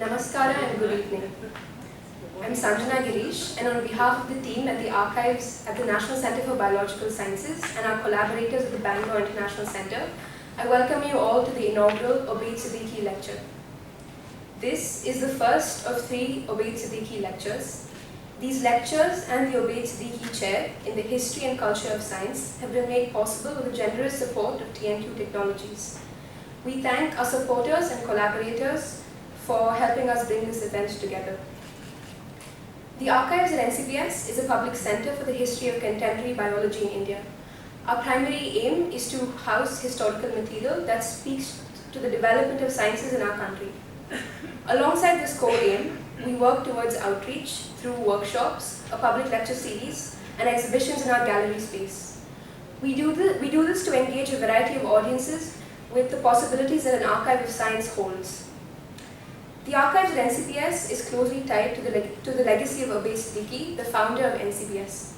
Namaskara and good evening. I'm Sanjana Girish, and on behalf of the team at the archives at the National Center for Biological Sciences and our collaborators at the Bangalore International Center, I welcome you all to the inaugural Obaid Siddiqi lecture. This is the first of 3 Obaid Siddiqi lectures. These lectures and the Obaid Siddiqi Chair in the History and Culture of Science have been made possible with the generous support of TNQ Technologies. We thank our supporters and collaborators for helping us bring this event together. The Archives at NCBS is a public center for the history of contemporary biology in India. Our primary aim is to house historical material that speaks to the development of sciences in our country. Alongside this core aim, we work towards outreach through workshops, a public lecture series, and exhibitions in our gallery space. We do this to engage a variety of audiences with the possibilities that an archive of science holds. The Archives at NCBS is closely tied to the legacy of Obaid Siddiqi, the founder of NCBS.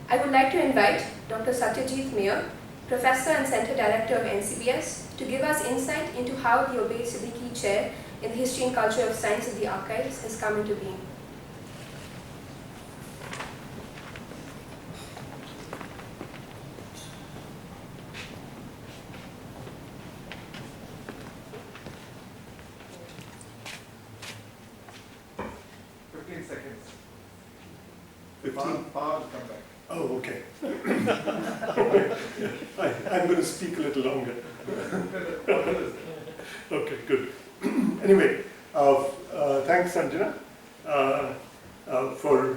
I would like to invite Dr. Satyajit Mayer, Professor and Center Director of NCBS, to give us insight into how the Obaid Siddiqi Chair in the History and Culture of Science at the Archives has come into being. Power will come back. Oh, okay. I'm going to speak a little longer. Okay, good. Anyway, thanks, Sanjana, for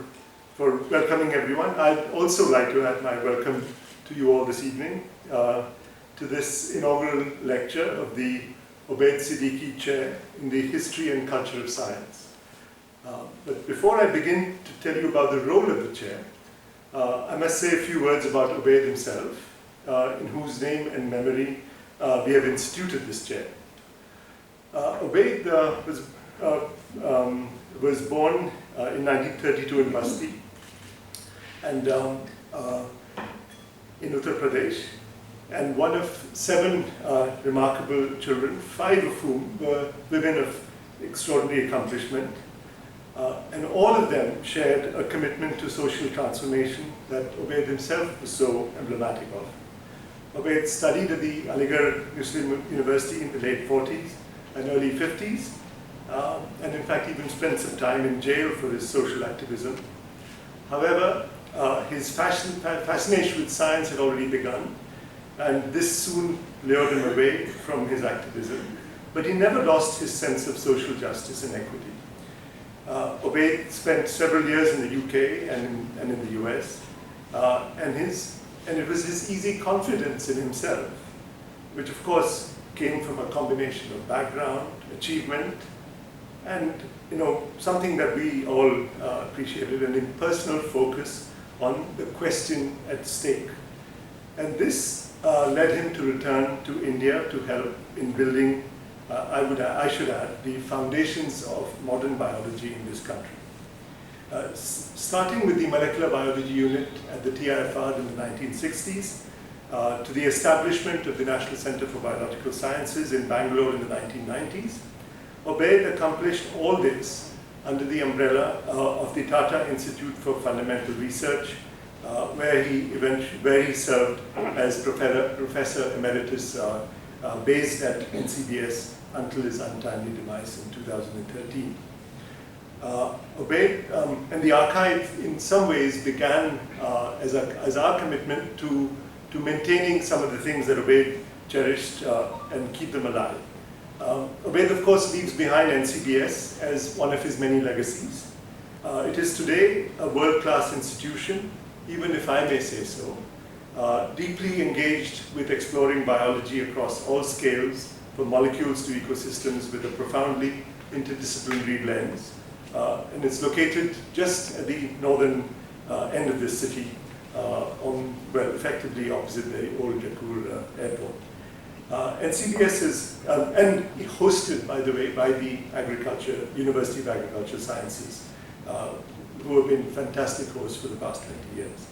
welcoming everyone. I'd also like to add my welcome to you all this evening to this inaugural lecture of the Obaid Siddiqi Chair in the History and Culture of Science. But before I begin to tell you about the role of the chair, I must say a few words about Obaid himself, in whose name and memory we have instituted this chair. Obaid was born in 1932 in Basti, and in Uttar Pradesh, and one of 7 remarkable children, 5 of whom were women of extraordinary accomplishment. And all of them shared a commitment to social transformation that Obaid himself was so emblematic of. Obaid studied at the Aligarh Muslim University in the late 40s and early 50s, and in fact even spent some time in jail for his social activism. However, his fascination with science had already begun, and this soon lured him away from his activism, but he never lost his sense of social justice and equity. Obaid spent several years in the UK and in the US, and it was his easy confidence in himself, which of course came from a combination of background, achievement, and something that we all appreciated, an impersonal focus on the question at stake. And this led him to return to India to help in building, I should add, the foundations of modern biology in this country. Starting with the molecular biology unit at the TIFR in the 1960s, to the establishment of the National Center for Biological Sciences in Bangalore in the 1990s, Obaid accomplished all this under the umbrella of the Tata Institute for Fundamental Research, where he served as Professor Emeritus based at NCBS until his untimely demise in 2013. Obaid and the archive in some ways began as our commitment to maintaining some of the things that Obaid cherished and keep them alive. Obaid, of course, leaves behind NCBS as one of his many legacies. It is today a world-class institution, even if I may say so, deeply engaged with exploring biology across all scales, from molecules to ecosystems, with a profoundly interdisciplinary lens. And it's located just at the northern end of this city, effectively opposite the old Jaipur airport. NCBS is, and hosted, by the way, by the University of Agricultural Sciences, who have been fantastic hosts for the past 20 years.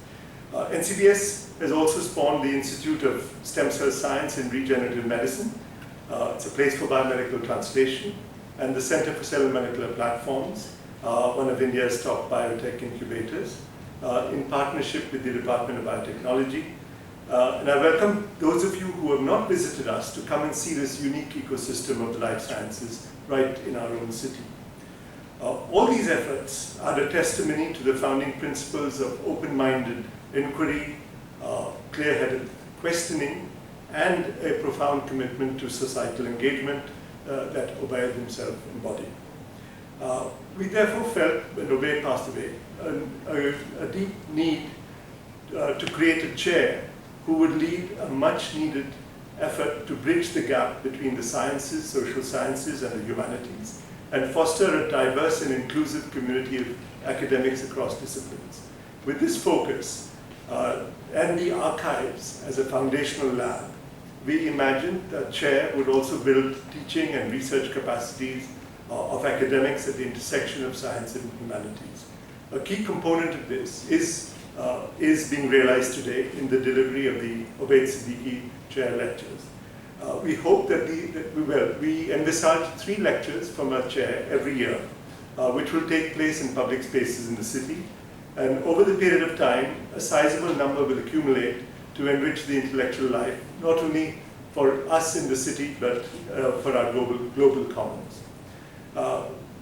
NCBS has also spawned the Institute of Stem Cell Science and Regenerative Medicine. It's a place for biomedical translation, and the Center for Cell and Molecular Platforms, one of India's top biotech incubators, in partnership with the Department of Biotechnology. And I welcome those of you who have not visited us to come and see this unique ecosystem of the life sciences right in our own city. All these efforts are a testimony to the founding principles of open-minded inquiry, clear-headed questioning, and a profound commitment to societal engagement that Obaid himself embodied. We therefore felt, when Obaid passed away, a deep need to create a chair who would lead a much-needed effort to bridge the gap between the sciences, social sciences, and the humanities, and foster a diverse and inclusive community of academics across disciplines. With this focus, and the archives as a foundational lab, we imagined that chair would also build teaching and research capacities of academics at the intersection of science and humanities. A key component of this is being realized today in the delivery of the Obaid Siddiqi chair lectures. We hope that we envisage 3 lectures from our chair every year, which will take place in public spaces in the city. And over the period of time, a sizable number will accumulate to enrich the intellectual life, not only for us in the city, but for our global commons.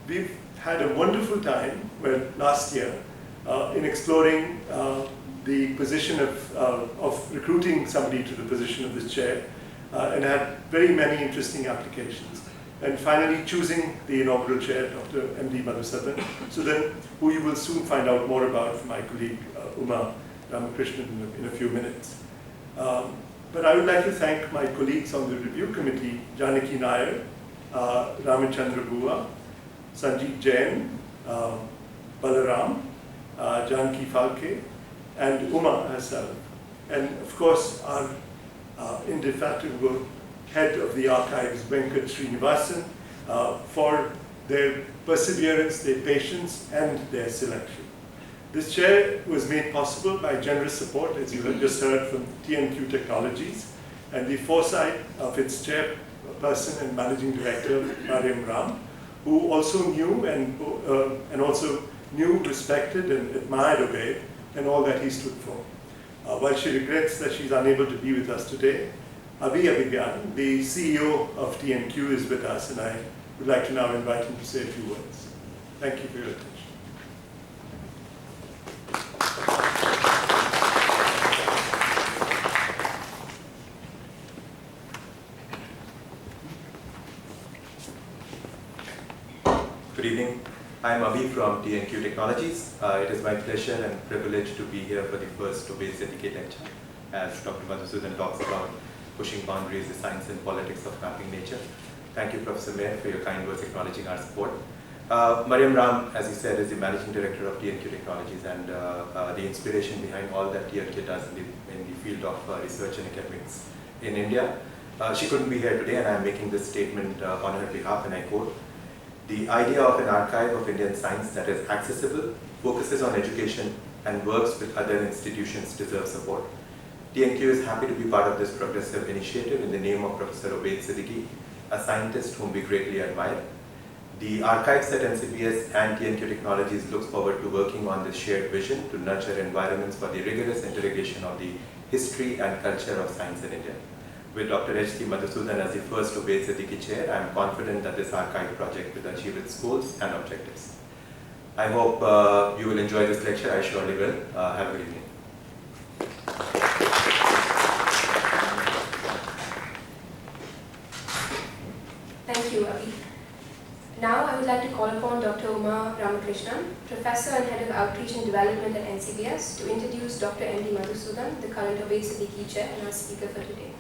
We've had a wonderful time last year in exploring the position of recruiting somebody to the position of this chair, and had very many interesting applications. And finally choosing the inaugural chair, Dr. M.D. Madhusudhan, who you will soon find out more about from my colleague Uma Ramakrishnan in a few minutes. But I would like to thank my colleagues on the review committee, Janaki Nair, Ramachandra Bua, Sanjeev Jain, Balaram, Janki Falke, and Uma herself. And of course, our indefatigable head of the archives, Venkat Srinivasan, for their perseverance, their patience, and their selection. This chair was made possible by generous support, as you have just heard, from TNQ Technologies, and the foresight of its chairperson and managing director, Mariam Ram, who also knew respected, and admired Obaid and all that he stood for. While she regrets that she's unable to be with us today, Avi Abhigyan, the CEO of TNQ, is with us, and I would like to now invite him to say a few words. Thank you for your attention. Good evening. I'm Avi from TNQ Technologies. It is my pleasure and privilege to be here for the first Obaid Siddiqi lecture, as Dr. Madhusudhan talks about pushing boundaries, the science and politics of mapping nature. Thank you, Professor Mayer, for your kind words acknowledging our support. Mariam Ram, as he said, is the Managing Director of TNQ Technologies, and the inspiration behind all that TNQ does in the field of research and academics in India. She couldn't be here today, and I'm making this statement on her behalf, and I quote, "The idea of an archive of Indian science that is accessible, focuses on education, and works with other institutions deserves support. TNQ is happy to be part of this progressive initiative in the name of Professor Obaid Siddiqi, a scientist whom we greatly admire. The archives at NCBS and TNQ Technologies looks forward to working on this shared vision to nurture environments for the rigorous interrogation of the history and culture of science in India. With Dr. H.C. Madhusudhan as the first Obaid Siddiqi chair, I am confident that this archive project will achieve its goals and objectives." I hope you will enjoy this lecture. I surely will. Have a good evening. Thank you, Avi. Now I would like to call upon Dr. Uma Ramakrishnan, Professor and Head of Outreach and Development at NCBS, to introduce Dr. M.D. Madhusudhan, the current Obaid Siddiqi chair and our speaker for today.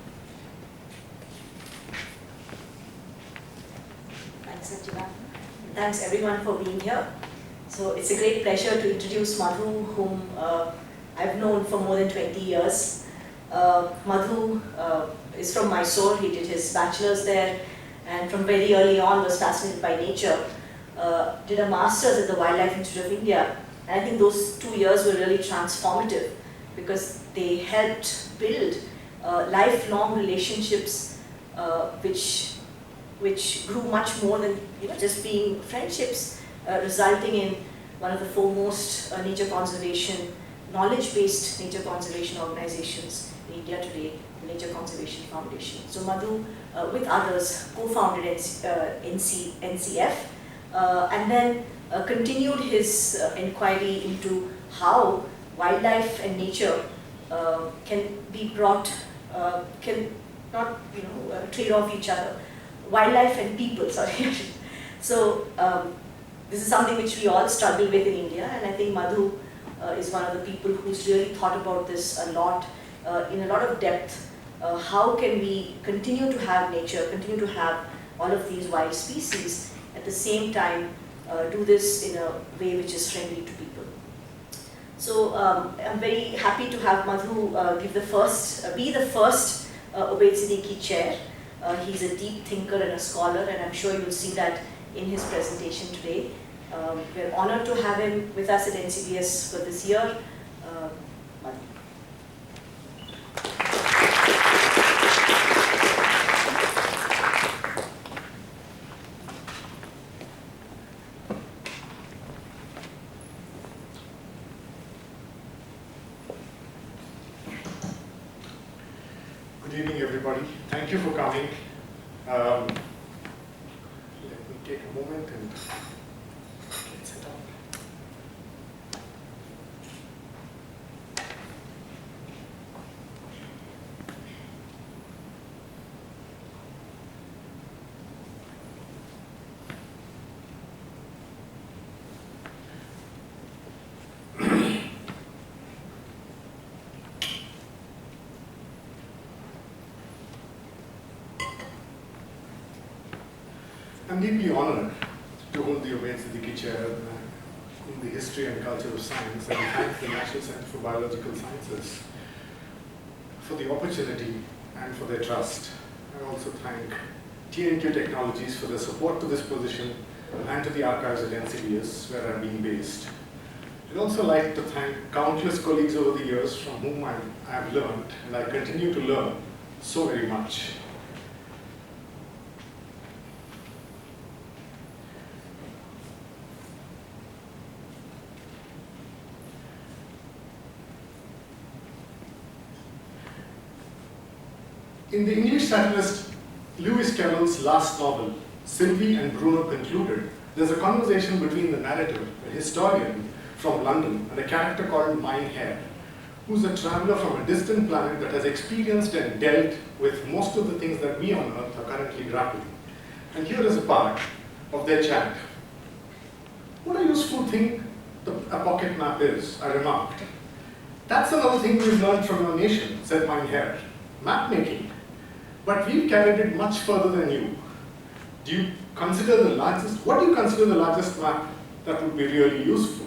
Thanks, Sanjana. Thanks everyone for being here. So it's a great pleasure to introduce Madhu, whom I've known for more than 20 years. Madhu is from Mysore. He did his bachelor's there, and from very early on was fascinated by nature. Did a master's at the Wildlife Institute of India, and I think those 2 years were really transformative because they helped build lifelong relationships which which grew much more than just being friendships, resulting in one of the foremost nature conservation, knowledge-based nature conservation organizations in India today, the Nature Conservation Foundation. So Madhu, with others, co-founded NCF, and then continued his inquiry into how wildlife and nature can be brought, can not trade off each other. Wildlife and people, sorry. So this is something which we all struggle with in India, and I think Madhu is one of the people who's really thought about this a lot, in a lot of depth. How can we continue to have nature, continue to have all of these wild species, at the same time do this in a way which is friendly to people. So I'm very happy to have Madhu be the first Obaid Siddiqui chair. He's a deep thinker and a scholar, and I'm sure you'll see that in his presentation today. We're honored to have him with us at NCBS for this year. Madhu. Good evening, everybody. Thank you for coming. Let me take a moment and get set up. I'm deeply honored to hold the Obaid Siddiqui Chair in the History and Culture of Science, and thank the National Center for Biological Sciences for the opportunity and for their trust. I also thank TNQ Technologies for their support to this position, and to the archives at NCBS, where I'm being based. I'd also like to thank countless colleagues over the years from whom I've learned, and I continue to learn so very much. In the English satirist Lewis Carroll's last novel, Sylvie and Bruno Concluded, there's a conversation between the narrator, a historian from London, and a character called Mein Herr, who's a traveler from a distant planet that has experienced and dealt with most of the things that we on Earth are currently grappling. And here is a part of their chat. What a useful thing a pocket map is, I remarked. That's another thing we've learned from your nation, said Mein Herr. Map making. But we've carried it much further than you. What do you consider the largest map that would be really useful?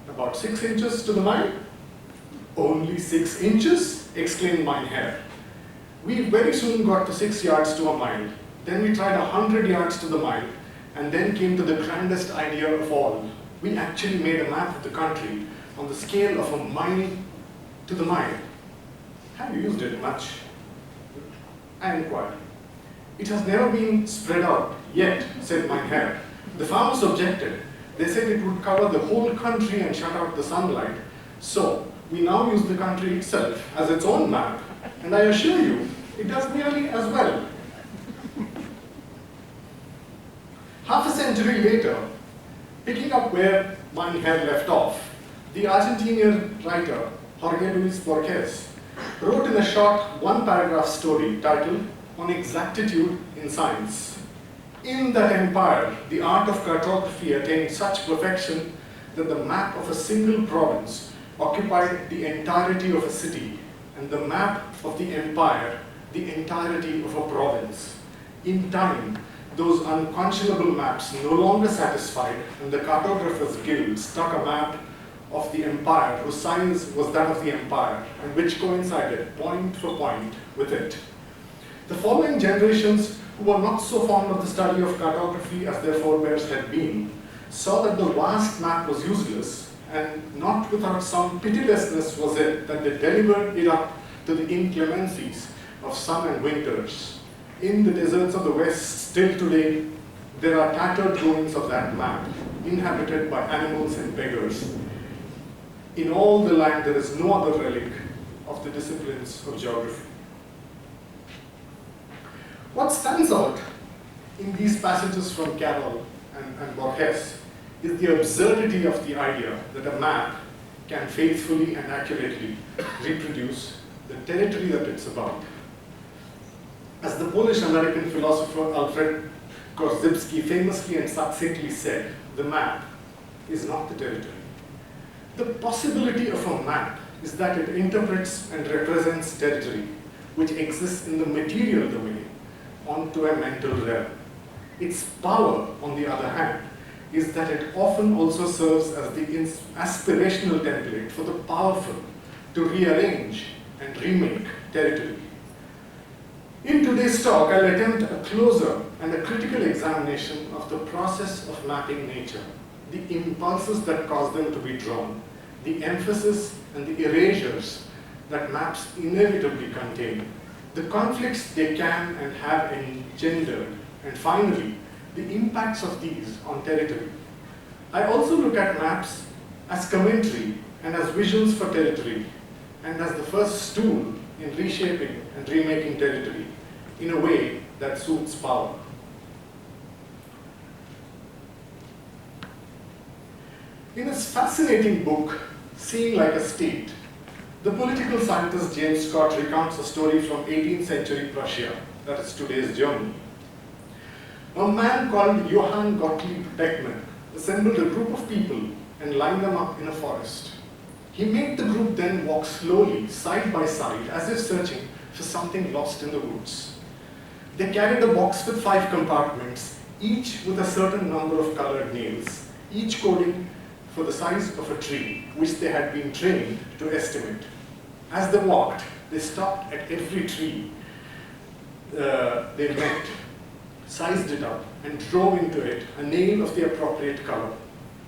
About 6 inches to the mile? Only 6 inches? Exclaimed Mein Herr. We very soon got to 6 yards to a mile. Then we tried 100 yards to the mile, and then came to the grandest idea of all. We actually made a map of the country on the scale of a mile to the mile. Have you used it much? I inquired. It has never been spread out yet, said Mein Herr. The farmers objected. They said it would cover the whole country and shut out the sunlight. So we now use the country itself as its own map, and I assure you, it does nearly as well. Half a century later, picking up where Mein Herr left off, the Argentinian writer Jorge Luis Borges wrote in a short 1-paragraph story titled On Exactitude in Science. In that empire, the art of cartography attained such perfection that the map of a single province occupied the entirety of a city, and the map of the empire the entirety of a province. In time, those unconscionable maps no longer satisfied, and the Cartographers Guild struck a map of the empire whose size was that of the empire, and which coincided point for point with it. The following generations, who were not so fond of the study of cartography as their forebears had been, saw that the vast map was useless, and not without some pitilessness was it that they delivered it up to the inclemencies of sun and winters. In the deserts of the West, still today, there are tattered ruins of that map, inhabited by animals and beggars. In all the land, there is no other relic of the disciplines of geography. What stands out in these passages from Carroll and Borges is the absurdity of the idea that a map can faithfully and accurately reproduce the territory that it's about. As the Polish-American philosopher Alfred Korzybski famously and succinctly said, the map is not the territory. The possibility of a map is that it interprets and represents territory which exists in the material domain onto a mental realm. Its power, on the other hand, is that it often also serves as the aspirational template for the powerful to rearrange and remake territory. In today's talk, I'll attempt a closer and a critical examination of the process of mapping nature, the impulses that cause them to be drawn, the emphasis and the erasures that maps inevitably contain, the conflicts they can and have engendered, and finally, the impacts of these on territory. I also look at maps as commentary and as visions for territory, and as the first tool in reshaping and remaking territory in a way that suits power. In his fascinating book, Seeing Like a State, the political scientist James Scott recounts a story from 18th century Prussia, that is today's Germany. A man called Johann Gottlieb Beckmann assembled a group of people and lined them up in a forest. He made the group then walk slowly, side by side, as if searching for something lost in the woods. They carried a box with 5 compartments, each with a certain number of colored nails, each coding for the size of a tree, which they had been trained to estimate. As they walked, they stopped at every tree they met, sized it up, and drove into it a nail of the appropriate color.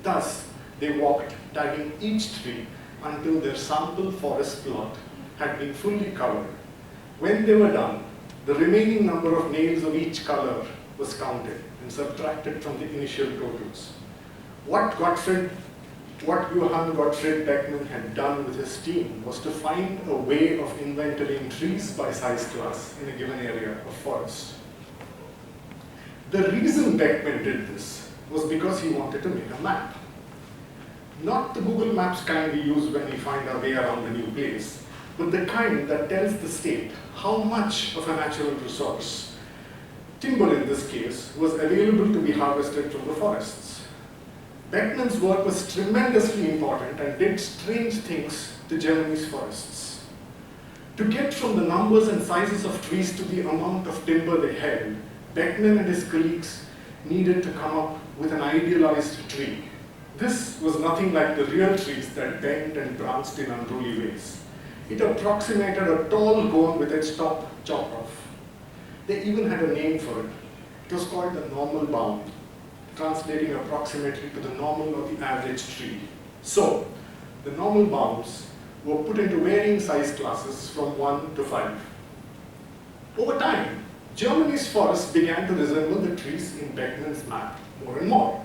Thus, they walked, tagging each tree until their sample forest plot had been fully covered. When they were done, the remaining number of nails of each color was counted and subtracted from the initial totals. What Johann Gottfried Beckmann had done with his team was to find a way of inventorying trees by size class in a given area of forest. The reason Beckmann did this was because he wanted to make a map. Not the Google Maps kind we use when we find our way around a new place, but the kind that tells the state how much of a natural resource, timber in this case, was available to be harvested from the forests. Beckmann's work was tremendously important and did strange things to Germany's forests. To get from the numbers and sizes of trees to the amount of timber they held, Beckmann and his colleagues needed to come up with an idealized tree. This was nothing like the real trees that bent and branched in unruly ways. It approximated a tall cone with its top chopped off. They even had a name for it. It was called the normal bound, translating approximately to the normal or the average tree. So, the normal bounds were put into varying size classes from 1 to 5. Over time, Germany's forests began to resemble the trees in Beckmann's map more and more.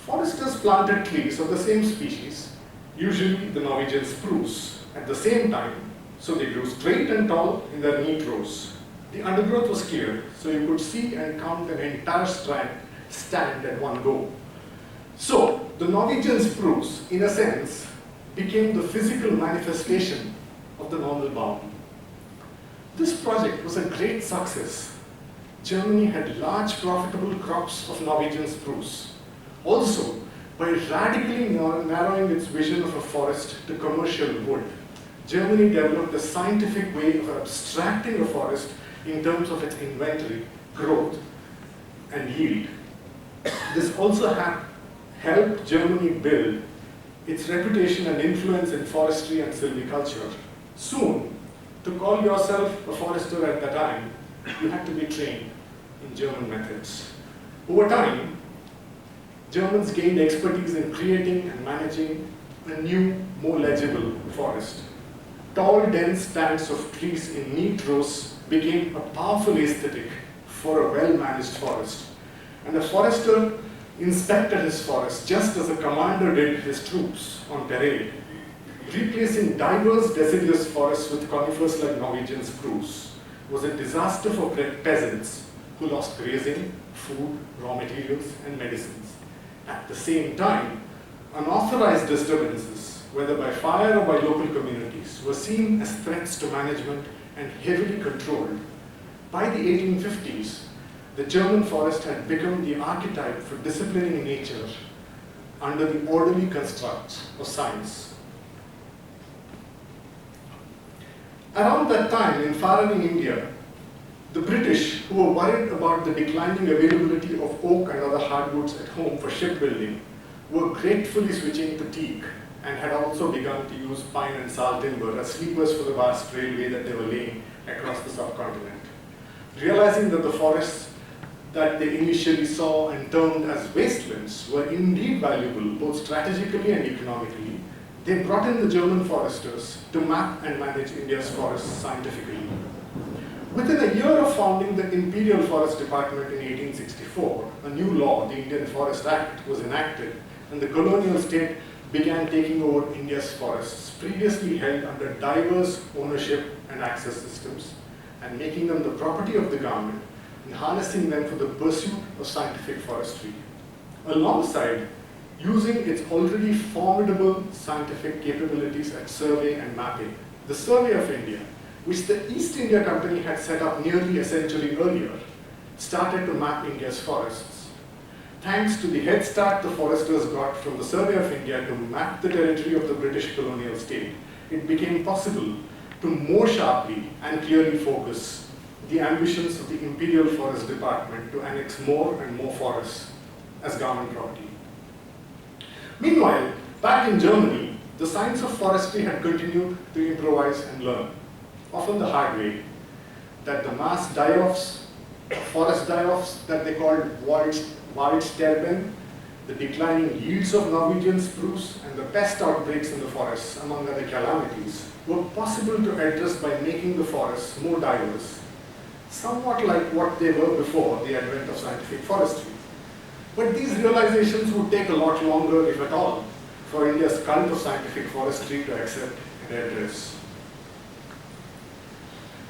Foresters planted trees of the same species, usually the Norwegian spruce, at the same time, so they grew straight and tall in their neat rows. The undergrowth was clear, so you could see and count an entire stand at one go. So, the Norwegian spruce, in a sense, became the physical manifestation of the normal bound. This project was a great success. Germany had large profitable crops of Norwegian spruce. Also, by radically narrowing its vision of a forest to commercial wood, Germany developed a scientific way of abstracting a forest in terms of its inventory, growth, and yield. This also helped Germany build its reputation and influence in forestry and silviculture. Soon, to call yourself a forester at that time, you had to be trained in German methods. Over time, Germans gained expertise in creating and managing a new, more legible forest. Tall, dense stands of trees in neat rows became a powerful aesthetic for a well-managed forest. And a forester inspected his forest just as a commander did his troops on parade, replacing diverse deciduous forests with conifers like Norwegian spruce was a disaster for peasants who lost grazing, food, raw materials, and medicines. At the same time, unauthorized disturbances, whether by fire or by local communities, were seen as threats to management and heavily controlled. By the 1850s, the German forest had become the archetype for disciplining nature under the orderly constructs of science. Around that time, in far-away India, the British, who were worried about the declining availability of oak and other hardwoods at home for shipbuilding, were gratefully switching to teak and had also begun to use pine and sal timber as sleepers for the vast railway that they were laying across the subcontinent. Realizing that the forests that they initially saw and termed as wastelands were indeed valuable both strategically and economically, they brought in the German foresters to map and manage India's forests scientifically. Within a year of founding the Imperial Forest Department in 1864, a new law, the Indian Forest Act, was enacted, and the colonial state began taking over India's forests, previously held under diverse ownership and access systems, and making them the property of the government, and harnessing them for the pursuit of scientific forestry, alongside using its already formidable scientific capabilities at survey and mapping. The Survey of India, which the East India Company had set up nearly a century earlier, started to map India's forests. Thanks to the head start the foresters got from the Survey of India to map the territory of the British colonial state, it became possible to more sharply and clearly focus the ambitions of the Imperial Forest Department to annex more and more forests as government property. Meanwhile, back in Germany, the science of forestry had continued to improvise and learn, often the hard way, that the mass die-offs, forest die-offs that they called Waldsterben, the declining yields of Norwegian spruce, and the pest outbreaks in the forests, among other calamities, were possible to address by making the forests more diverse, somewhat like what they were before the advent of scientific forestry. But these realizations would take a lot longer, if at all, for India's cult of scientific forestry to accept and address.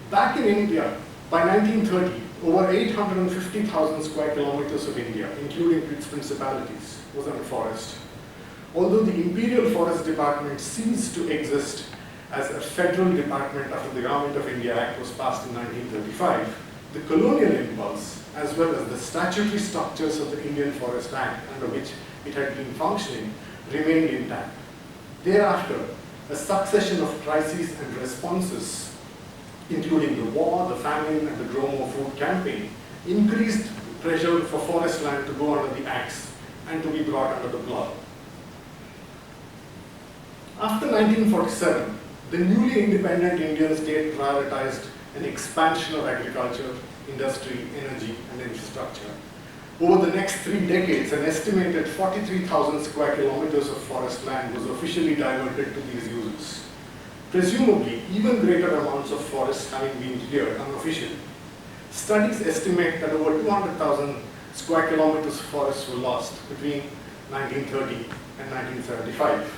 Back in India, by 1930, over 850,000 square kilometers of India, including its principalities, was under forest. Although the Imperial Forest Department ceased to exist as a federal department after the Government of India Act was passed in 1935, the colonial impulse, as well as the statutory structures of the Indian Forest Act under which it had been functioning, remained intact. Thereafter, a succession of crises and responses, including the war, the famine, and the Grow More Food campaign, increased pressure for forest land to go under the axe and to be brought under the plow. After 1947, the newly independent Indian state prioritized an expansion of agriculture, industry, energy, and infrastructure. Over the next 3 decades, an estimated 43,000 square kilometers of forest land was officially diverted to these uses. Presumably, even greater amounts of forests having been cleared unofficially. Studies estimate that over 200,000 square kilometers of forests were lost between 1930 and 1975.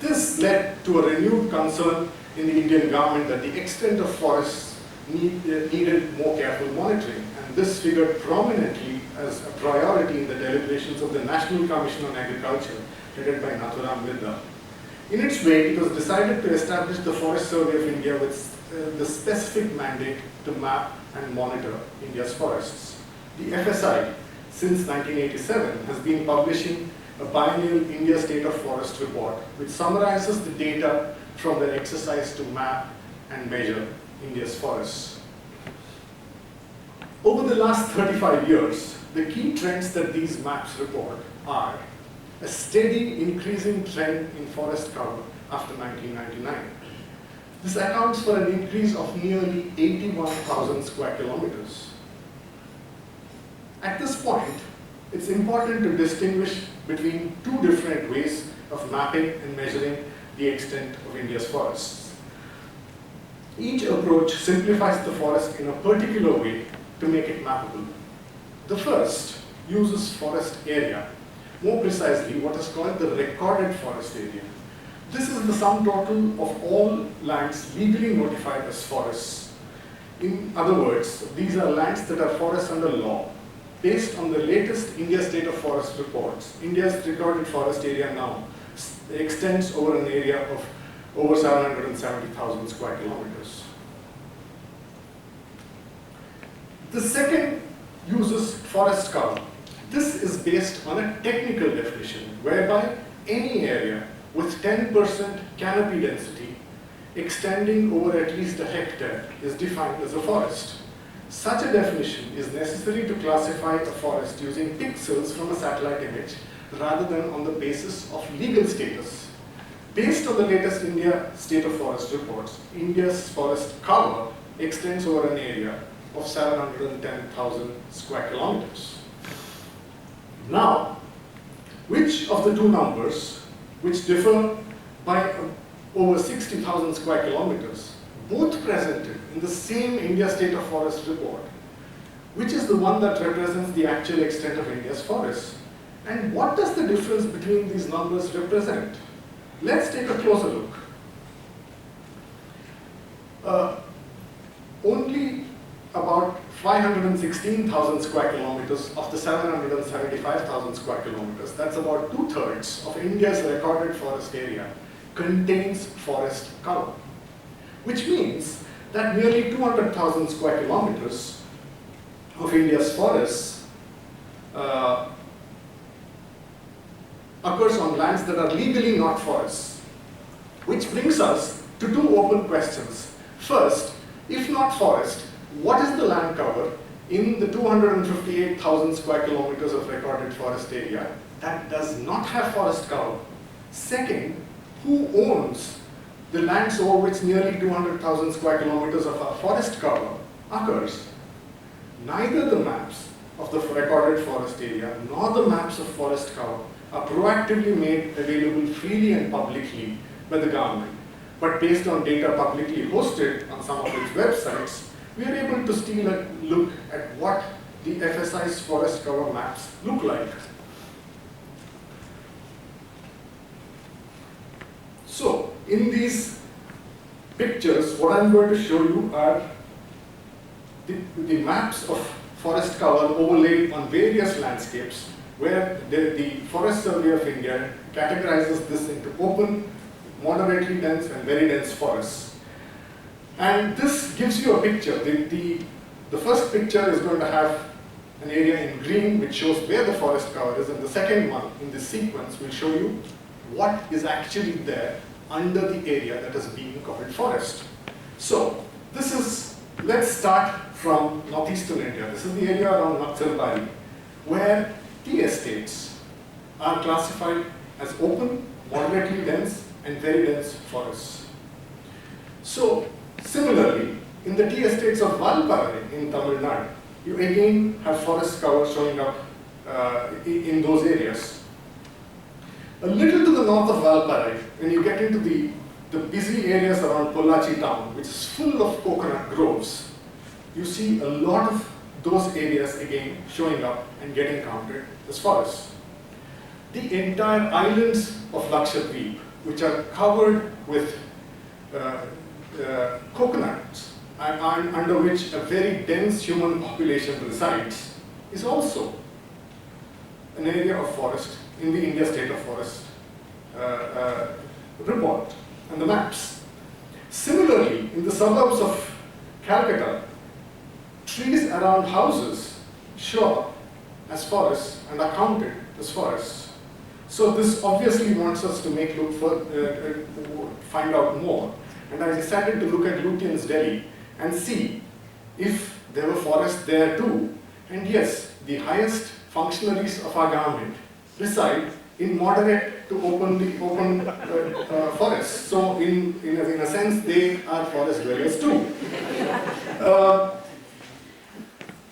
This led to a renewed concern in the Indian government that the extent of forests needed more careful monitoring, and this figured prominently as a priority in the deliberations of the National Commission on Agriculture, headed by Nathuram Vidya. In its way, it was decided to establish the Forest Survey of India with the specific mandate to map and monitor India's forests. The FSI, since 1987, has been publishing a biennial India State of Forest report, which summarizes the data from their exercise to map and measure India's forests. Over the last 35 years, the key trends that these maps report are a steady increasing trend in forest cover after 1999. This accounts for an increase of nearly 81,000 square kilometers. At this point, it's important to distinguish between 2 different ways of mapping and measuring the extent of India's forests. Each approach simplifies the forest in a particular way to make it mappable. The first uses forest area, more precisely what is called the recorded forest area. This is the sum total of all lands legally notified as forests. In other words, these are lands that are forests under law. Based on the latest India State of Forest reports, India's recorded forest area now extends over an area of over 770,000 square kilometers. The second uses forest cover. This is based on a technical definition whereby any area with 10% canopy density extending over at least a hectare is defined as a forest. Such a definition is necessary to classify a forest using pixels from a satellite image rather than on the basis of legal status. Based on the latest India State of Forest reports, India's forest cover extends over an area of 710,000 square kilometers. Now, which of the two numbers, which differ by over 60,000 square kilometers, both presented in the same India State of Forest report, which is the one that represents the actual extent of India's forests? And what does the difference between these numbers represent? Let's take a closer look. Only about 516,000 square kilometers of the 775,000 square kilometers, that's about 2/3 of India's recorded forest area, contains forest cover, which means that nearly 200,000 square kilometers of India's forests occurs on lands that are legally not forests, which brings us to two open questions. First, if not forest, what is the land cover in the 258,000 square kilometers of recorded forest area that does not have forest cover? Second, who owns the lands over which nearly 200,000 square kilometers of our forest cover occurs? Neither the maps of the recorded forest area nor the maps of forest cover are proactively made available freely and publicly by the government. But based on data publicly hosted on some of its websites, we are able to steal a look at what the FSI's forest cover maps look like. So, in these pictures, what I'm going to show you are the maps of forest cover overlaid on various landscapes, where the Forest Survey of India categorizes this into open, moderately dense, and very dense forests. And this gives you a picture. The first picture is going to have an area in green which shows where the forest cover is, and the second one in this sequence will show you what is actually there under the area that is being called forest. So, let's start from northeastern India. This is the area around Naxalbari, where tea estates are classified as open, moderately dense, and very dense forests. So, similarly, in the tea estates of Valparai in Tamil Nadu, you again have forest cover showing up in those areas. A little to the north of Valparai, when you get into the busy areas around Pollachi town, which is full of coconut groves, you see a lot of those areas again showing up and getting counted as forests. The entire islands of Lakshadweep, which are covered with coconuts and under which a very dense human population resides, is also an area of forest in the India State of Forest report and the maps. Similarly, in the suburbs of Calcutta, trees around houses show up as forests and are counted as forests. So this obviously wants us to find out more. And I decided to look at Lutyens Delhi and see if there were forests there too. And yes, the highest functionaries of our government reside in moderate to open forests. So in a sense, they are forest dwellers too.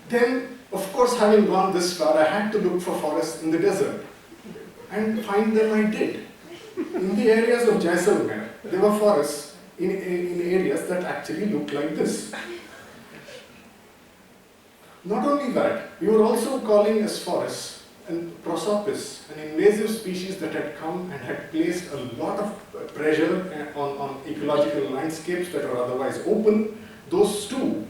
Then, of course, having gone this far, I had to look for forests in the desert. And find them I did. In the areas of Jaisalmer, there were forests in areas that actually look like this. Not only that, we were also calling as forests and prosopis, an invasive species that had come and had placed a lot of pressure on ecological landscapes that were otherwise open. Those too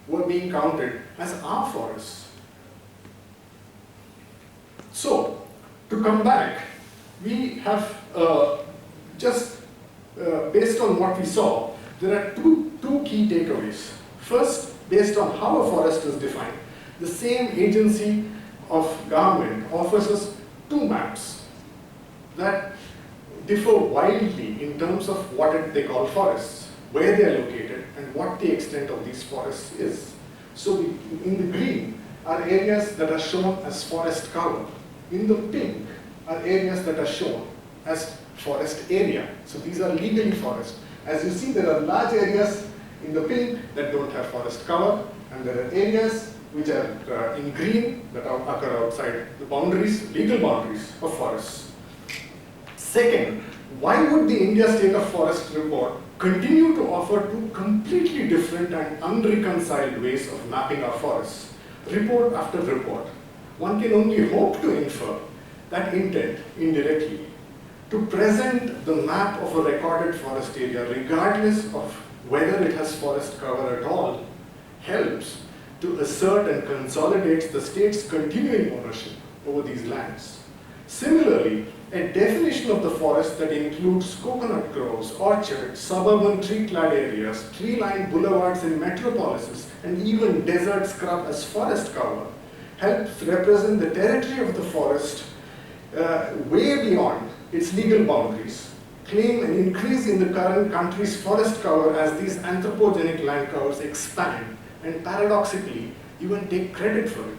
were being counted as our forests. So, to come back, we have based on what we saw, there are two key takeaways. First, based on how a forest is defined, the same agency of government offers us two maps that differ wildly in terms of what they call forests, where they are located, and what the extent of these forests is. So in the green are areas that are shown as forest cover. In the pink are areas that are shown as forest area. So these are legally forest. As you see, there are large areas in the pink that don't have forest cover, and there are areas which are in green that occur outside the boundaries, legal boundaries of forests. Second, why would the India State of Forest report continue to offer two completely different and unreconciled ways of mapping our forests, report after report? One can only hope to infer that intent indirectly to present the map of a recorded forest area, regardless of whether it has forest cover at all, helps to assert and consolidate the state's continuing ownership over these lands. Similarly, a definition of the forest that includes coconut groves, orchards, suburban tree-clad areas, tree-lined boulevards in metropolises, and even desert scrub as forest cover helps represent the territory of the forest way beyond its legal boundaries, claim an increase in the current country's forest cover as these anthropogenic land covers expand, and paradoxically, even take credit for it.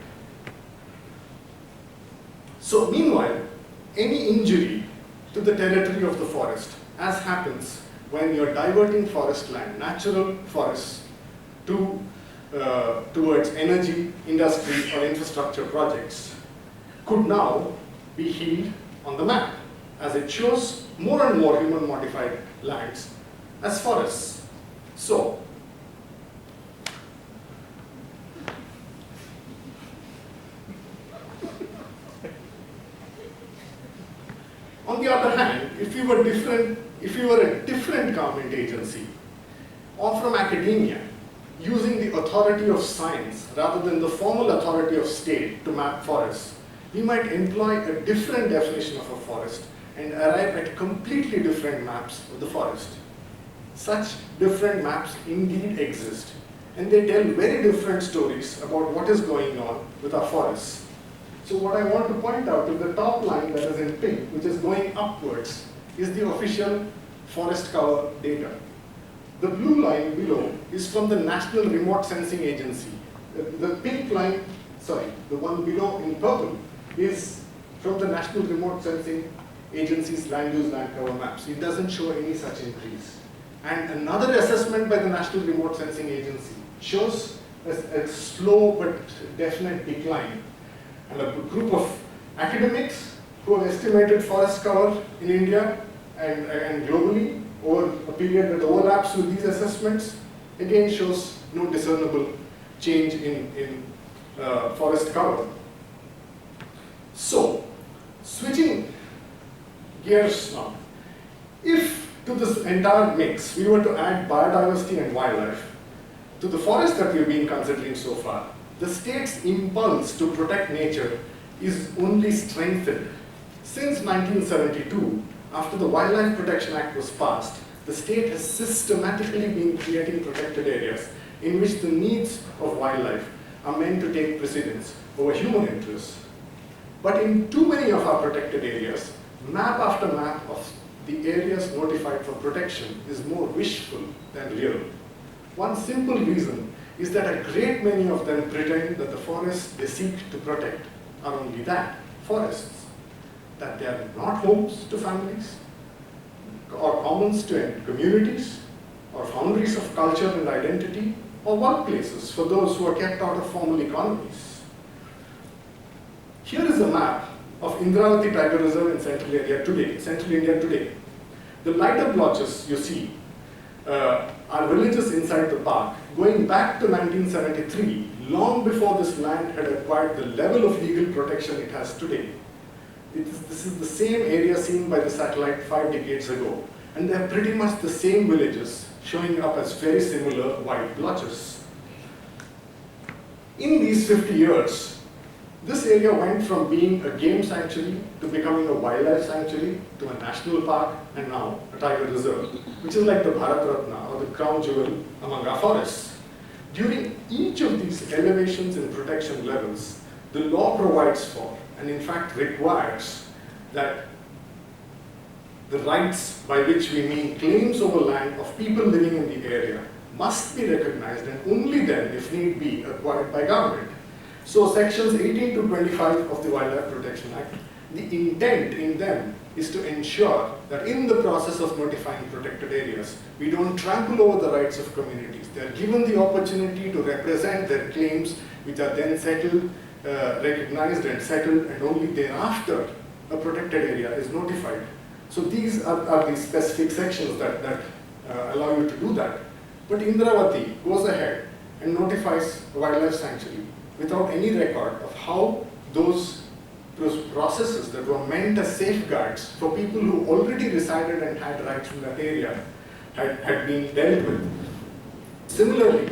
So meanwhile, any injury to the territory of the forest, as happens when you're diverting forest land, natural forests, towards energy, industry, or infrastructure projects, could now be healed on the map, as it shows more and more human-modified lands as forests. So, on the other hand, if you were a different government agency, or from academia, using the authority of science rather than the formal authority of state to map forests, we might employ a different definition of a forest and arrive at completely different maps of the forest. Such different maps indeed exist, and they tell very different stories about what is going on with our forests. So what I want to point out is the top line that is in pink, which is going upwards, is the official forest cover data. The blue line below is from the National Remote Sensing Agency. The pink line, the one below in purple, is from the National Remote Sensing Agency's land use land cover maps. It doesn't show any such increase. And another assessment by the National Remote Sensing Agency shows a slow but definite decline. And a group of academics who have estimated forest cover in India and globally over a period that overlaps with these assessments, again shows no discernible change in forest cover. So, switching gears now, if to this entire mix we were to add biodiversity and wildlife to the forest that we've been considering so far, the state's impulse to protect nature is only strengthened. Since 1972, after the Wildlife Protection Act was passed, the state has systematically been creating protected areas in which the needs of wildlife are meant to take precedence over human interests. But in too many of our protected areas, map after map of the areas notified for protection is more wishful than real. One simple reason is that a great many of them pretend that the forests they seek to protect are only that, forests, that they are not homes to families, or commons to communities, or foundaries of culture and identity, or workplaces for those who are kept out of formal economies. Here is a map of Indravati Tiger Reserve in Central India today. The lighter blotches you see are villages inside the park, going back to 1973, long before this land had acquired the level of legal protection it has today. This is the same area seen by the satellite 5 decades ago, and they are pretty much the same villages showing up as very similar white blotches. In these 50 years, this area went from being a game sanctuary to becoming a wildlife sanctuary to a national park and now a tiger reserve, which is like the Bharat Ratna or the crown jewel among our forests. During each of these elevations and protection levels, the law provides for, and in fact requires, that the rights by which we mean claims over land of people living in the area must be recognized, and only then, if need be, acquired by government. So sections 18 to 25 of the Wildlife Protection Act, the intent in them is to ensure that in the process of notifying protected areas, we don't trample over the rights of communities. They are given the opportunity to represent their claims, which are then settled, recognized and settled, and only thereafter a protected area is notified. So these are the specific sections that allow you to do that. But Indravati goes ahead and notifies a wildlife sanctuary without any record of how those processes that were meant as safeguards for people who already resided and had rights in that area had been dealt with. Similarly,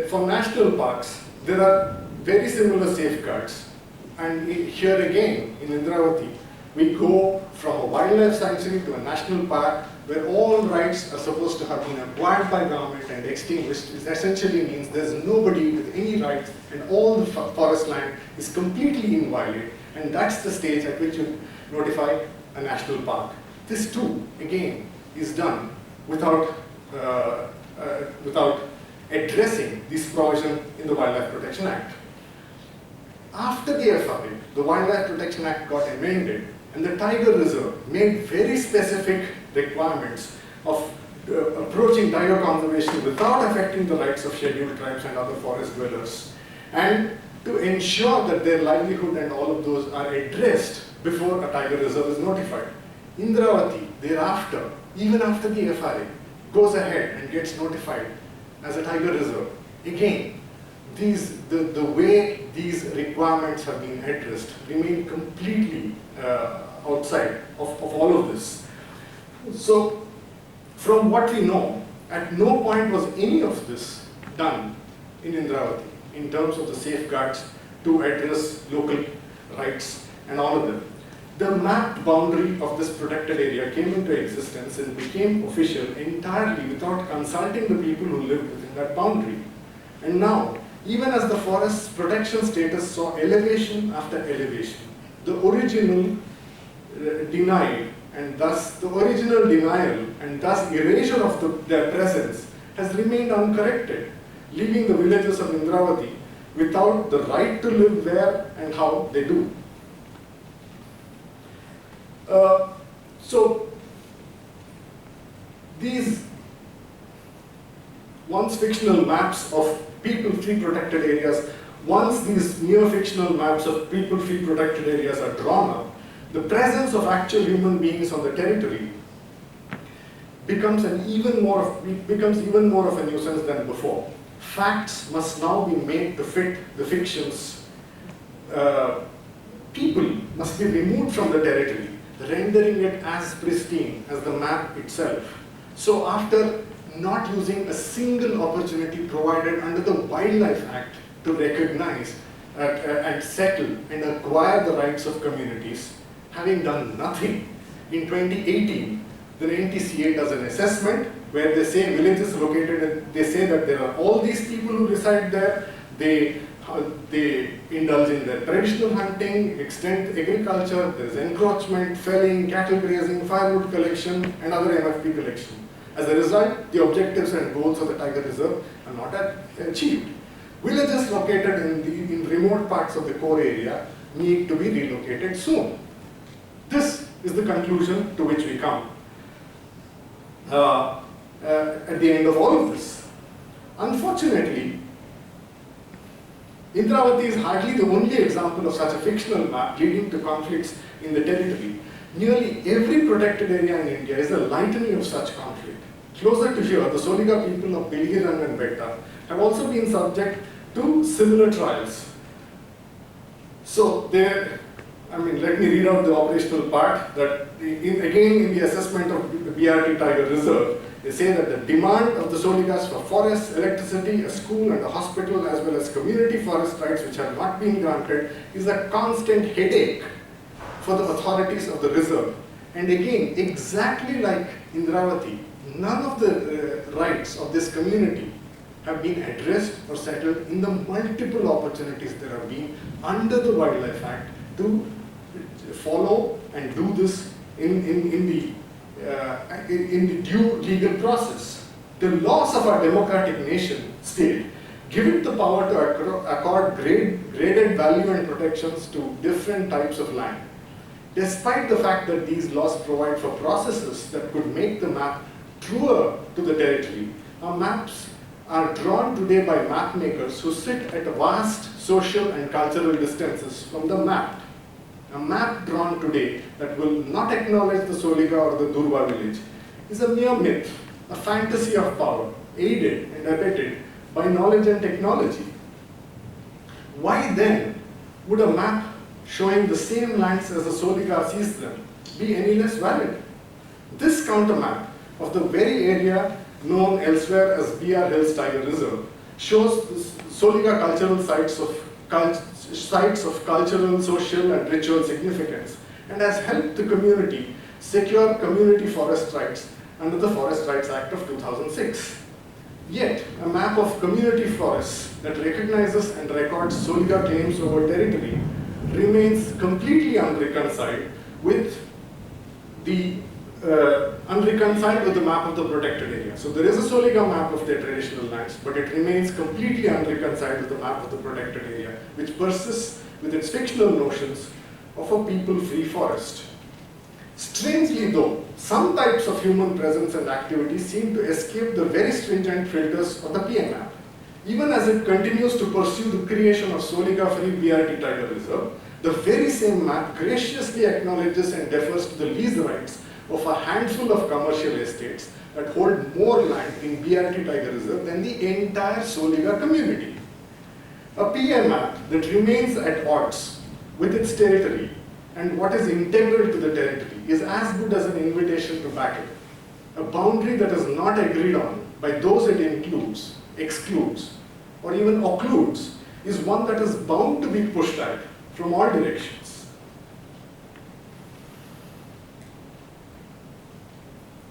for national parks, there are very similar safeguards. And here again, in Indravati, we go from a wildlife sanctuary to a national park where all rights are supposed to have been acquired by government and extinguished. It essentially means there's nobody with any rights and all the forest land is completely inviolate, and that's the stage at which you notify a national park. This too, again, is done without addressing this provision in the Wildlife Protection Act. After the FRA, the Wildlife Protection Act got amended, and the Tiger Reserve made very specific requirements of approaching tiger conservation without affecting the rights of scheduled tribes and other forest dwellers, and to ensure that their livelihood and all of those are addressed before a tiger reserve is notified. Indravati, thereafter, even after the FRA, goes ahead and gets notified as a tiger reserve. Again, the way these requirements have been addressed remain completely outside of all of this. So, from what we know, at no point was any of this done in Indravati in terms of the safeguards to address local rights and all of them. The mapped boundary of this protected area came into existence and became official entirely without consulting the people who lived within that boundary. And now, even as the forest's protection status saw elevation after elevation, the original denial and thus erasure of their presence has remained uncorrected, leaving the villagers of Indravati without the right to live where and how they do. So these once fictional maps of people-free protected areas, once these near-fictional maps of people-free protected areas are drawn up, the presence of actual human beings on the territory becomes even more of a nuisance than before. Facts must now be made to fit the fictions. People must be removed from the territory, rendering it as pristine as the map itself. So after not using a single opportunity provided under the Wildlife Act to recognize and settle and acquire the rights of communities, having done nothing, in 2018, the NTCA does an assessment where they say villages located, they say that there are all these people who reside there, they indulge in their traditional hunting, extend agriculture, there's encroachment, felling, cattle grazing, firewood collection, and other MFP collection. As a result, the objectives and goals of the Tiger Reserve are not achieved. Villages located in remote parts of the core area need to be relocated soon. This is the conclusion to which we come at the end of all of this. Unfortunately, Indravati is hardly the only example of such a fictional map leading to conflicts in the territory. Nearly every protected area in India is a litany of such conflict. Closer to here, the Soliga people of Bilgiran and Betta have also been subject to similar trials. So there, let me read out the operational part, that again in the assessment of the BRT Tiger Reserve, they say that the demand of the Soligas for forests, electricity, a school and a hospital, as well as community forest rights which have not been granted, is a constant headache for the authorities of the reserve. And again, exactly like Indravati, none of the rights of this community have been addressed or settled in the multiple opportunities there have been under the Wildlife Act to follow and do this in the due legal process. The laws of our democratic nation state give it the power to accord graded value and protections to different types of land. Despite the fact that these laws provide for processes that could make the map truer to the territory, our maps are drawn today by map makers who sit at vast social and cultural distances from the map. A map drawn today that will not acknowledge the Soliga or the Durva village is a mere myth, a fantasy of power, aided and abetted by knowledge and technology. Why then would a map showing the same lands as the Soliga sees them be any less valid? This counter map of the very area known elsewhere as BR Hills Tiger Reserve shows the Soliga cultural sites of cultural, social and ritual significance, and has helped the community secure community forest rights under the Forest Rights Act of 2006. Yet, a map of community forests that recognizes and records Soliga claims over territory remains completely unreconciled with the map of the protected area. So there is a Soliga map of their traditional lands, but it remains completely unreconciled with the map of the protected area, which persists with its fictional notions of a people-free forest. Strangely though, some types of human presence and activity seem to escape the very stringent filters of the PM map. Even as it continues to pursue the creation of Soliga-free BRT Tiger Reserve, the very same map graciously acknowledges and defers to the lease rights of a handful of commercial estates that hold more land in BRT Tiger Reserve than the entire Soliga community. A PM map that remains at odds with its territory and what is integral to the territory is as good as an invitation to battle. A boundary that is not agreed on by those it includes, excludes, or even occludes is one that is bound to be pushed at from all directions.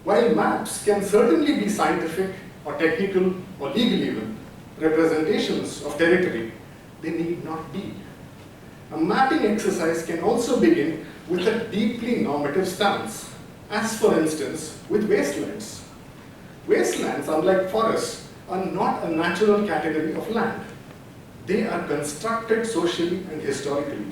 While maps can certainly be scientific or technical or legal even representations of territory, they need not be. A mapping exercise can also begin with a deeply normative stance, as for instance with wastelands. Wastelands, unlike forests, are not a natural category of land. They are constructed socially and historically.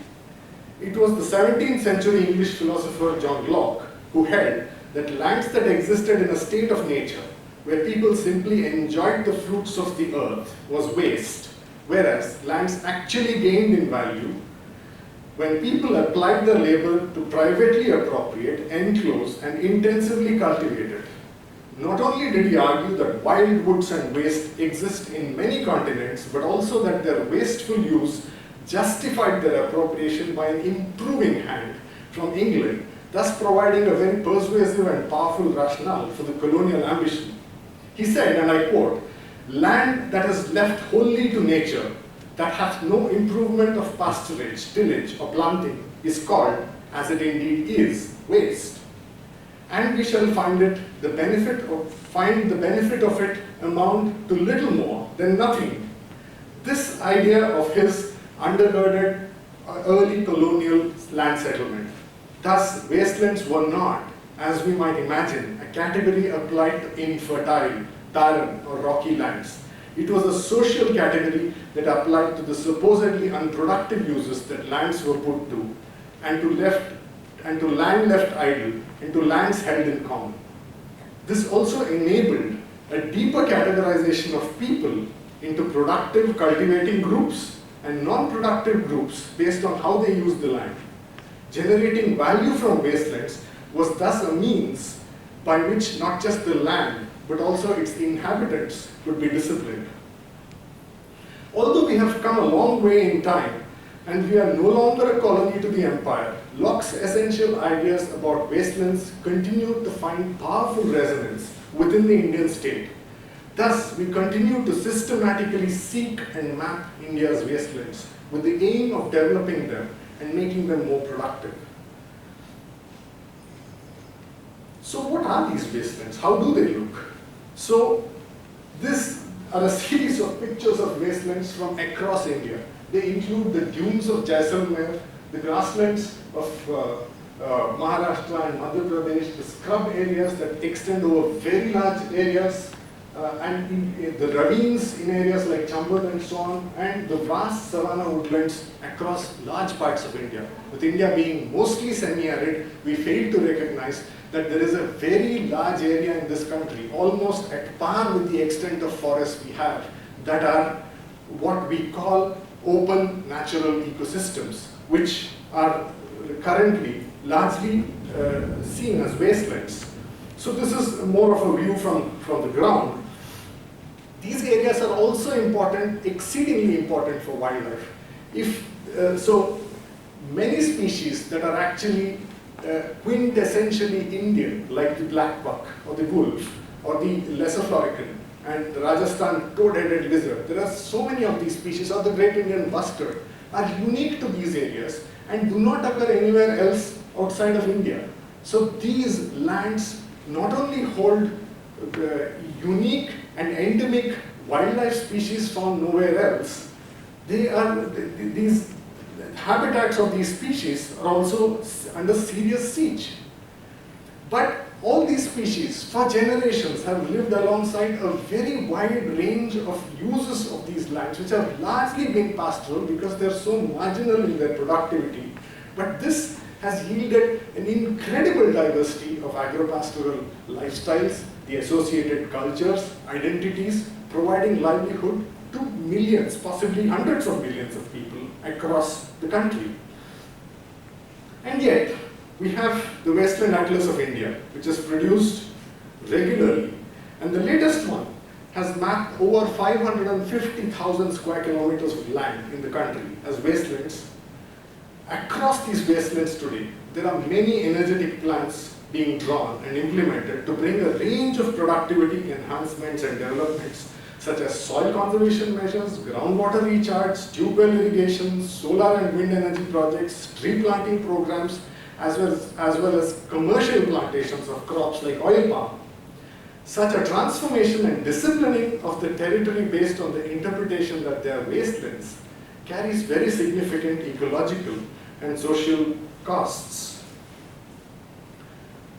It was the 17th century English philosopher John Locke who held that lands that existed in a state of nature, where people simply enjoyed the fruits of the earth, was waste, whereas lands actually gained in value when people applied their labor to privately appropriate, enclose, and intensively cultivate it. Not only did he argue that wild woods and waste exist in many continents, but also that their wasteful use justified their appropriation by an improving hand from England, thus providing a very persuasive and powerful rationale for the colonial ambition. He said, and I quote, "Land that is left wholly to nature, that hath no improvement of pasturage, tillage, or planting, is called, as it indeed is, waste. And we shall find the benefit of it amount to little more than nothing." This idea of his undergirded early colonial land settlement. Thus, wastelands were not, as we might imagine, a category applied to infertile, barren, or rocky lands. It was a social category that applied to the supposedly unproductive uses that lands were put to, and to land left idle, and to lands held in common. This also enabled a deeper categorization of people into productive cultivating groups and non-productive groups based on how they use the land. Generating value from wastelands was thus a means by which not just the land, but also its inhabitants could be disciplined. Although we have come a long way in time, and we are no longer a colony to the empire, Locke's essential ideas about wastelands continue to find powerful resonance within the Indian state. Thus, we continue to systematically seek and map India's wastelands with the aim of developing them and making them more productive. So what are these wastelands? How do they look? So these are a series of pictures of wastelands from across India. They include the dunes of Jaisalmer, the grasslands of Maharashtra and Madhya Pradesh, the scrub areas that extend over very large areas, and the ravines in areas like Chambal and so on, and the vast savanna woodlands across large parts of India. With India being mostly semi-arid, we fail to recognize that there is a very large area in this country, almost at par with the extent of forests we have, that are what we call open natural ecosystems, which are currently largely seen as wastelands. So this is more of a view from the ground. These areas are also important, exceedingly important for wildlife. So many species that are actually quintessentially Indian, like the black buck or the wolf or the lesser florican and the Rajasthan toad-headed lizard, there are so many of these species, or the great Indian bustard, are unique to these areas and do not occur anywhere else outside of India. So these lands not only hold unique and endemic wildlife species found nowhere else, these habitats of these species are also under serious siege. But all these species for generations have lived alongside a very wide range of uses of these lands, which have largely been pastoral because they're so marginal in their productivity. But this has yielded an incredible diversity of agropastoral lifestyles, the associated cultures, identities, providing livelihood to millions, possibly hundreds of millions of people across the country. And yet, we have the Westland Atlas of India, which is produced regularly. And the latest one has mapped over 550,000 square kilometers of land in the country as wastelands. Across these wastelands today, there are many energetic plans being drawn and implemented to bring a range of productivity enhancements and developments, such as soil conservation measures, groundwater recharge, tube well irrigation, solar and wind energy projects, tree planting programs, as well as commercial plantations of crops like oil palm. Such a transformation and disciplining of the territory based on the interpretation that they are wastelands carries very significant ecological and social costs.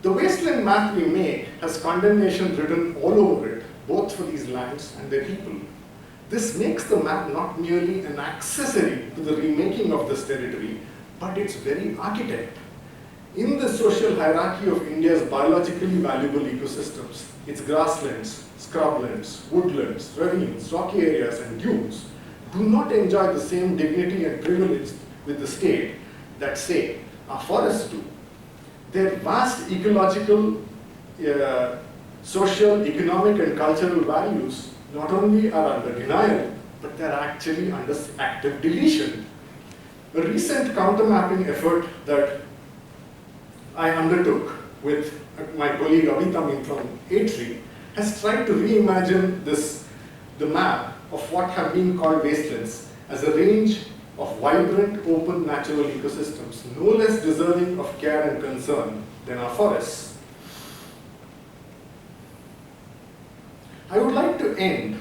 The wasteland map we make has condemnation written all over it, both for these lands and their people. This makes the map not merely an accessory to the remaking of this territory, but its very architect. In the social hierarchy of India's biologically valuable ecosystems, its grasslands, scrublands, woodlands, ravines, rocky areas, and dunes do not enjoy the same dignity and privilege with the state that, say, our forests do. Their vast ecological, social, economic, and cultural values not only are under denial, but they're actually under active deletion. A recent counter-mapping effort that I undertook with my colleague Avitamim from A3 has tried to reimagine the map of what have been called wastelands as a range of vibrant, open natural ecosystems, no less deserving of care and concern than our forests. I would like to end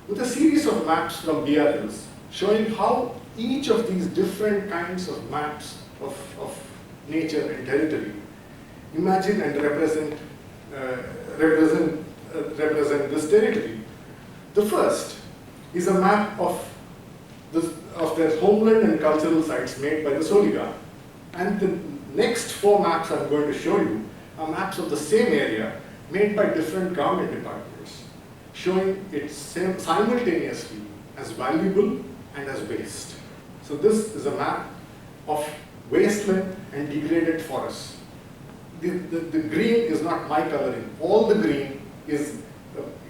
with a series of maps from BRLs showing how each of these different kinds of maps of nature and territory imagine and represent this territory. The first is a map of their homeland and cultural sites made by the Soliga. And the next four maps I'm going to show you are maps of the same area made by different government departments, showing it simultaneously as valuable and as waste. So this is a map of wasteland and degraded forests. The green is not my coloring. All the green is,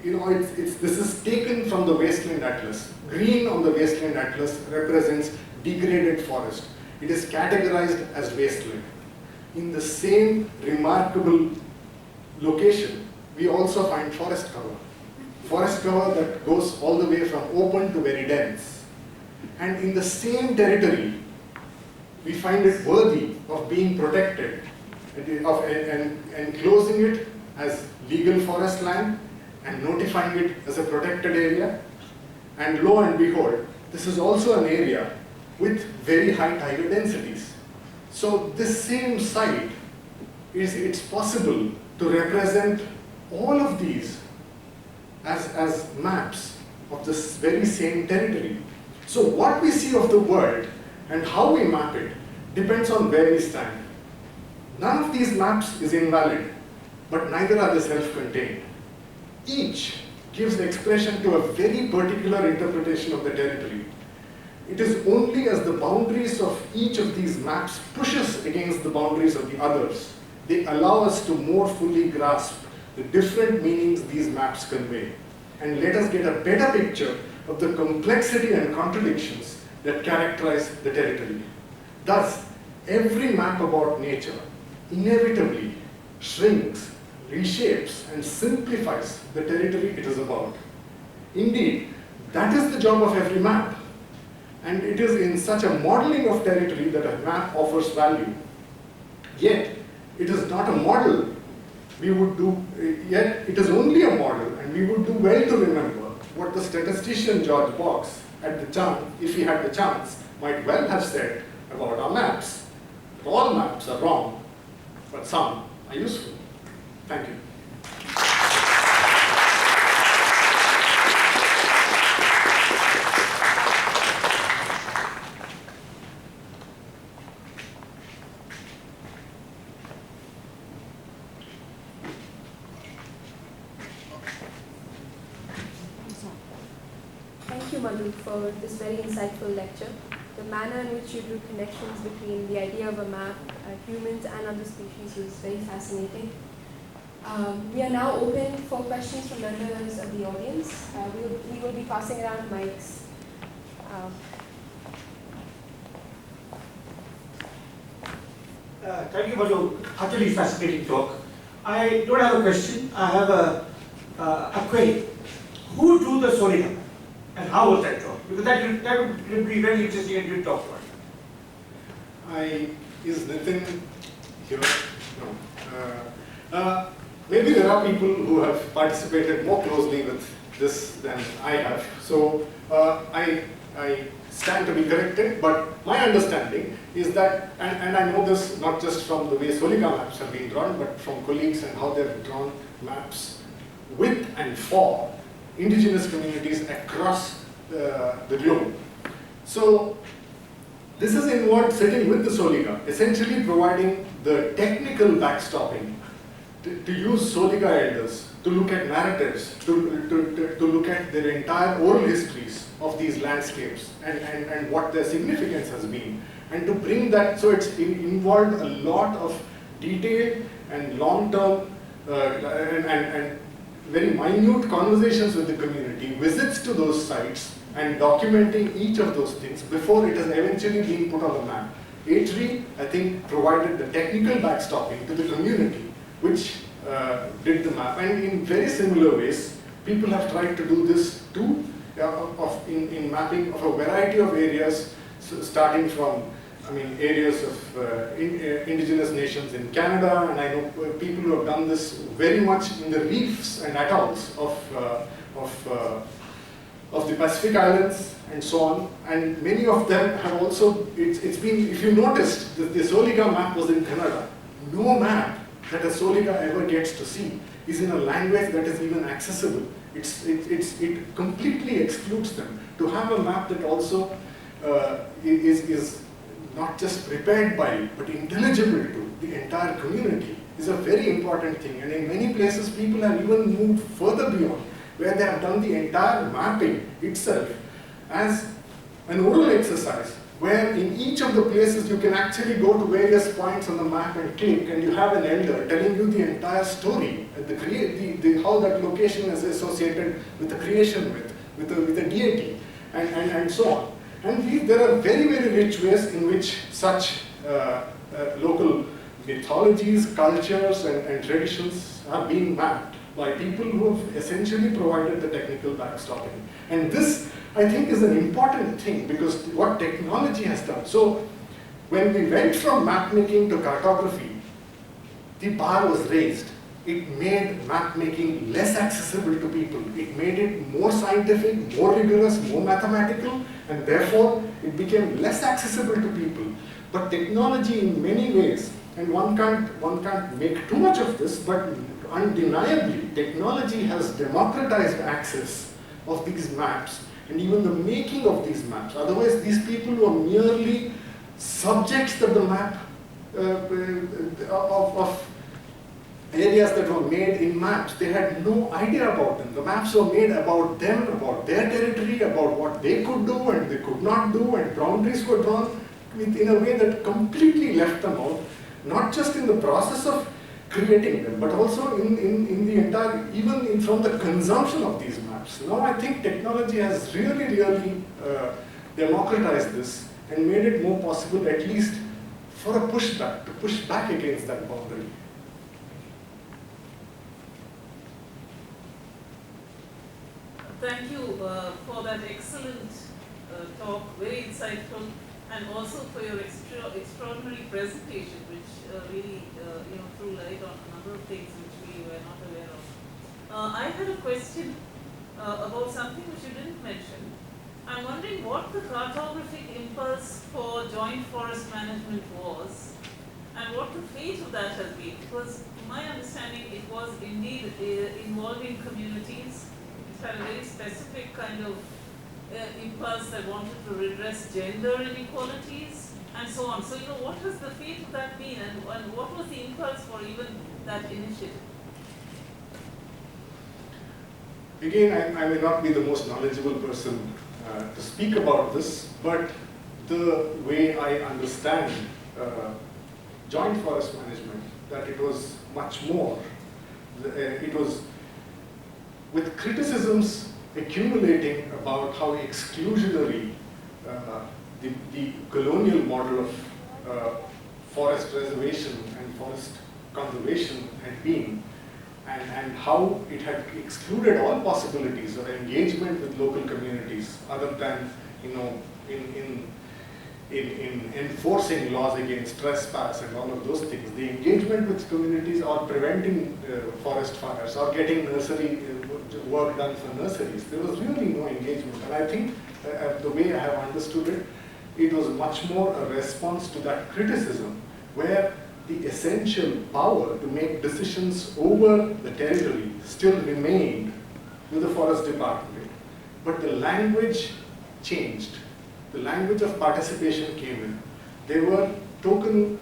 this is taken from the Wasteland Atlas. Green on the Wasteland Atlas represents degraded forest. It is categorized as wasteland. In the same remarkable location, we also find forest cover. Forest cover that goes all the way from open to very dense. And in the same territory, we find it worthy of being protected and enclosing it as legal forest land and notifying it as a protected area. And lo and behold, this is also an area with very high tiger densities. So this same site, it's possible to represent all of these as maps of this very same territory. So what we see of the world and how we map it depends on where we stand. None of these maps is invalid, but neither are they self-contained. Each gives expression to a very particular interpretation of the territory. It is only as the boundaries of each of these maps pushes against the boundaries of the others, they allow us to more fully grasp the different meanings these maps convey, and let us get a better picture of the complexity and contradictions that characterize the territory. Thus, every map about nature inevitably shrinks, reshapes, and simplifies the territory it is about. Indeed, that is the job of every map. And it is in such a modeling of territory that a map offers value. Yet, it is not a model yet it is only a model, and we would do well to remember what the statistician George Box, if he had the chance, might well have said about our maps. All maps are wrong, but some are useful. Thank you. Thank you, Madhu, for this very insightful lecture. The manner in which you drew connections between the idea of a map, humans and other species was very fascinating. We are now open for questions from members of the audience. We will be passing around mics. Thank you for your utterly fascinating talk. I don't have a question, I have a query. Who drew the Solina and how was that drawn? Because that would be very interesting and you talk about it. Is Nitin here? No. Maybe there are people who have participated more closely with this than I have. So I stand to be corrected, but my understanding is that, and I know this not just from the way Solika maps have been drawn, but from colleagues and how they've drawn maps with and for indigenous communities across the globe. So this is involved sitting with the Solika, essentially providing the technical backstopping to use Solika elders to look at narratives, to look at their entire oral histories of these landscapes and what their significance has been, and to bring that, so it's involved a lot of detailed and long-term and very minute conversations with the community, visits to those sites, and documenting each of those things before it has eventually been put on the map. H3, I think, provided the technical backstopping to the community, which did the map. And in very similar ways, people have tried to do this too, in mapping of a variety of areas, so starting from, areas of indigenous nations in Canada, and I know people who have done this very much in the reefs and atolls of the Pacific Islands and so on, and many of them have also, it's been, if you noticed, the Solika map was in Kannada. No map that a Solika ever gets to see is in a language that is even accessible. It completely excludes them. To have a map that also is not just prepared by, but intelligible to the entire community is a very important thing. And in many places, people have even moved further beyond, where they have done the entire mapping itself as an oral exercise where in each of the places you can actually go to various points on the map and click, and you have an elder telling you the entire story, how that location is associated with the creation with the deity, and so on. And there are very, very rich ways in which such local mythologies, cultures, and traditions are being mapped by people who have essentially provided the technical backstopping. And this, I think, is an important thing, because what technology has done. So when we went from map making to cartography, the bar was raised. It made map making less accessible to people. It made it more scientific, more rigorous, more mathematical, and therefore it became less accessible to people. But technology in many ways, and one can't make too much of this, but undeniably technology has democratized access of these maps and even the making of these maps. Otherwise, these people were merely subjects to the map of areas that were made in maps. They had no idea about them. The maps were made about them, about their territory, about what they could do and they could not do, and boundaries were drawn in a way that completely left them out, not just in the process of creating them, but also in the entire, even from the consumption of these maps. Now I think technology has really democratized this and made it more possible, at least for a pushback, to push back against that boundary. Thank you for that excellent talk, very insightful, and also for your extraordinary presentation, which really threw light on a number of things which we were not aware of. I had a question about something which you didn't mention. I'm wondering what the cartographic impulse for joint forest management was, and what the fate of that has been. Because to my understanding, it was indeed involving communities. It had a very specific kind of impulse that wanted to redress gender inequalities and so on. So, what has the fate of that been, and what was the impulse for even that initiative? Again, I may not be the most knowledgeable person to speak about this, but the way I understand joint forest management, that it was much more. It was with criticisms accumulating about how exclusionary the colonial model of forest reservation and forest conservation had been, and how it had excluded all possibilities of engagement with local communities other than in enforcing laws against trespass and all of those things. The engagement with communities, or preventing forest fires, or getting nursery work done for nurseries, there was really no engagement. And I think the way I have understood it, it was much more a response to that criticism, where the essential power to make decisions over the territory still remained with the forest department. But the language changed. The language of participation came in. There were token,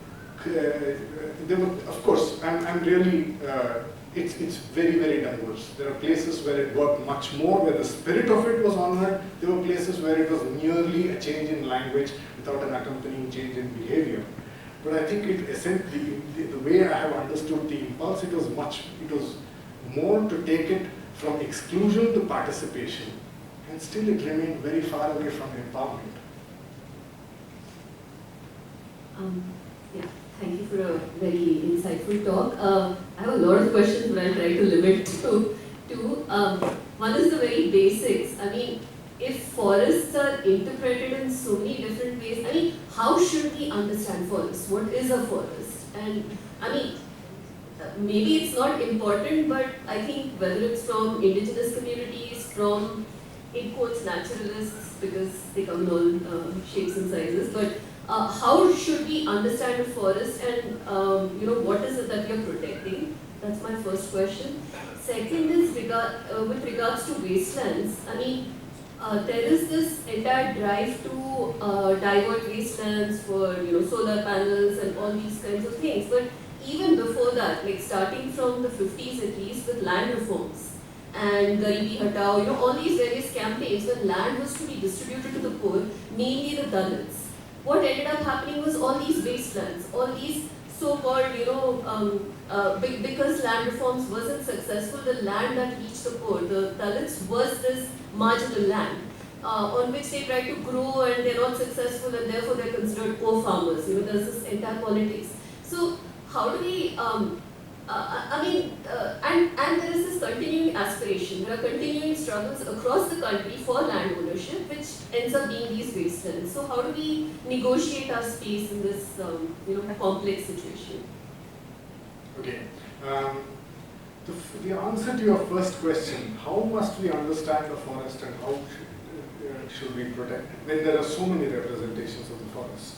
of course, I'm really, it's very, very diverse. There are places where it worked much more, where the spirit of it was honored. There were places where it was merely a change in language without an accompanying change in behavior. But I think it essentially, the way I have understood the impulse, it was more to take it from exclusion to participation. And still it remained very far away from empowerment. Yeah, thank you for a very insightful talk. I have a lot of questions, but I'll try to limit to two. One is the very basics. I mean, if forests are interpreted in so many different ways, I mean, how should we understand forests? What is a forest? And I mean, maybe it's not important, but I think whether it's from indigenous communities, from, in quotes, naturalists, because they come in all shapes and sizes, but how should we understand a forest, and what is it that we are protecting? That's my first question. Second is with regards to wastelands. I mean, there is this entire drive to divert wastelands for solar panels and all these kinds of things. But even before that, like starting from the 50s at least, with land reforms and Garibi Hatao, all these various campaigns when land was to be distributed to the poor, mainly the Dalits. what ended up happening was all these wastelands, all these so-called, because land reforms wasn't successful, the land that reached the poor, the Dalits, was this marginal land on which they try to grow and they're not successful and therefore they're considered poor farmers. There's this entire politics. So how do we, and there is this continuing aspiration. There are continuing struggles across the country for land ownership, which ends up being these wastelands. So how do we negotiate our space in this, complex situation? Okay. The answer to your first question, how must we understand the forest and how should we protect it when there are so many representations of the forest?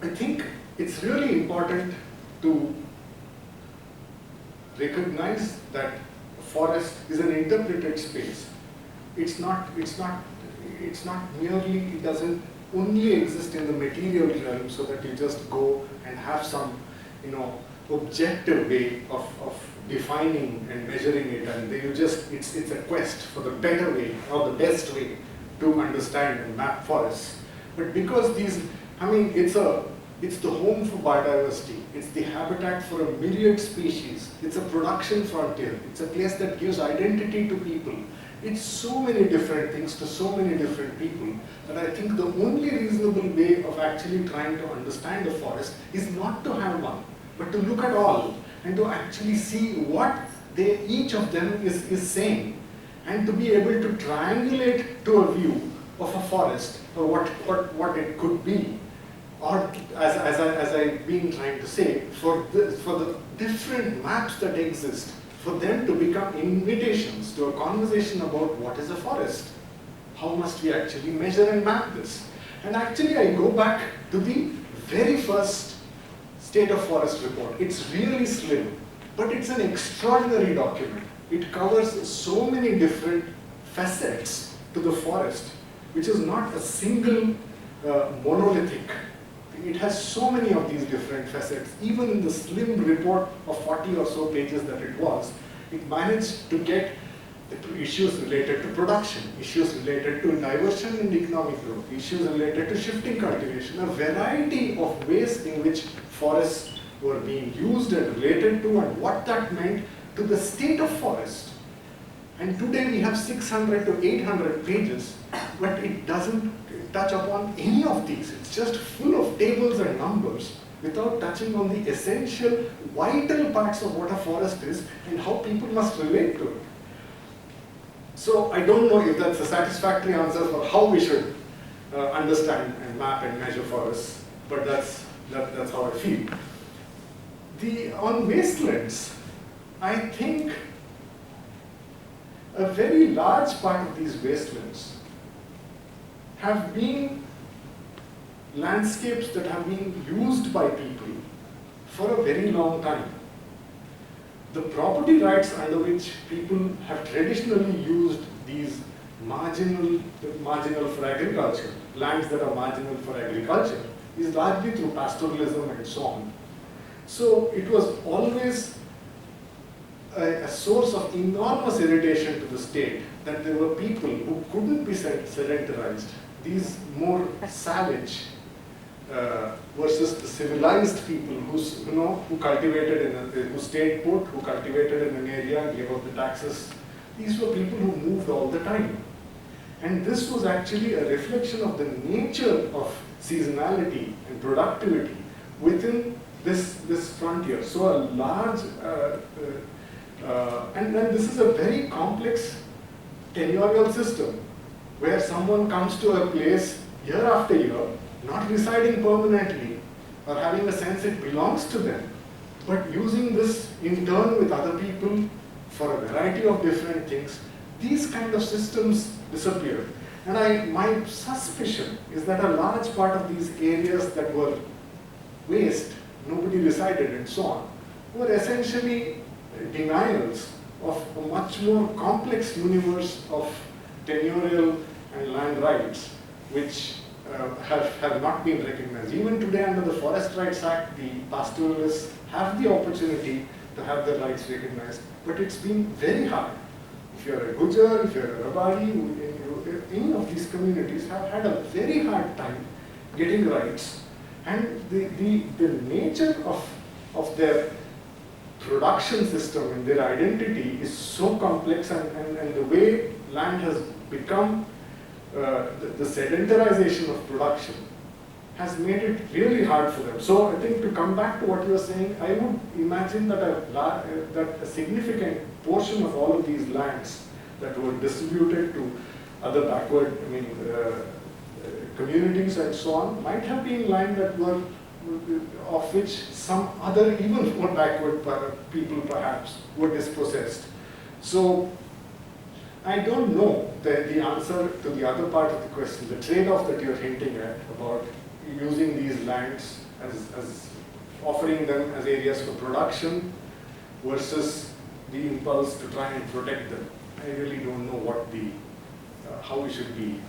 I think it's really important to recognize that a forest is an interpreted space. It doesn't only exist in the material realm so that you just go and have some, objective way of defining and measuring it, and it's a quest for the better way or the best way to understand and map forests. But because it's the home for biodiversity, it's the habitat for a myriad species, it's a production frontier, it's a place that gives identity to people. It's so many different things to so many different people that I think the only reasonable way of actually trying to understand a forest is not to have one, but to look at all and to actually see what each of them is saying, and to be able to triangulate to a view of a forest or what it could be. Or as I've been trying to say, for the different maps that exist, for them to become invitations to a conversation about what is a forest. How must we actually measure and map this? And actually I go back to the very first State of Forest report. It's really slim, but it's an extraordinary document. It covers so many different facets to the forest, which is not a single monolithic. It has so many of these different facets. Even in the slim report of 40 or so pages that it managed to get issues related to production, issues related to diversion and economic growth, issues related to shifting cultivation, a variety of ways in which forests were being used and related to, and what that meant to the state of forest. And today we have 600 to 800 pages, but it doesn't touch upon any of these. It's just full of tables and numbers without touching on the essential, vital parts of what a forest is and how people must relate to it. So I don't know if that's a satisfactory answer for how we should understand and map and measure forests, but that's how I feel. On wastelands, I think a very large part of these wastelands have been landscapes that have been used by people for a very long time. The property rights under which people have traditionally used these marginal for agriculture, lands that are marginal for agriculture, is largely through pastoralism and so on. So it was always a source of enormous irritation to the state that there were people who couldn't be sedentarized, these more savage versus the civilized people who cultivated who stayed put, who cultivated in an area, gave up the taxes. These were people who moved all the time. And this was actually a reflection of the nature of seasonality and productivity within this frontier. So a large, and then this is a very complex tenurial system where someone comes to a place year after year, not residing permanently or having a sense it belongs to them, but using this in turn with other people for a variety of different things. These kind of systems disappeared. And my suspicion is that a large part of these areas that were waste, nobody resided and so on, were essentially denials of a much more complex universe of tenurial and land rights, which have not been recognized. Even today under the Forest Rights Act, the pastoralists have the opportunity to have their rights recognized, but it's been very hard. If you're a Gujar, if you're a Rabari, any of these communities have had a very hard time getting rights, and the nature of their production system and their identity is so complex, and the way land has become, the sedentarization of production has made it really hard for them. So I think, to come back to what you were saying, I would imagine that a significant portion of all of these lands that were distributed to other backward, communities and so on, might have been land that were, of which some other even more backward people perhaps were dispossessed. So I don't know the answer to the other part of the question, the trade-off that you're hinting at about using these lands as offering them as areas for production versus the impulse to try and protect them. I really don't know what how we should be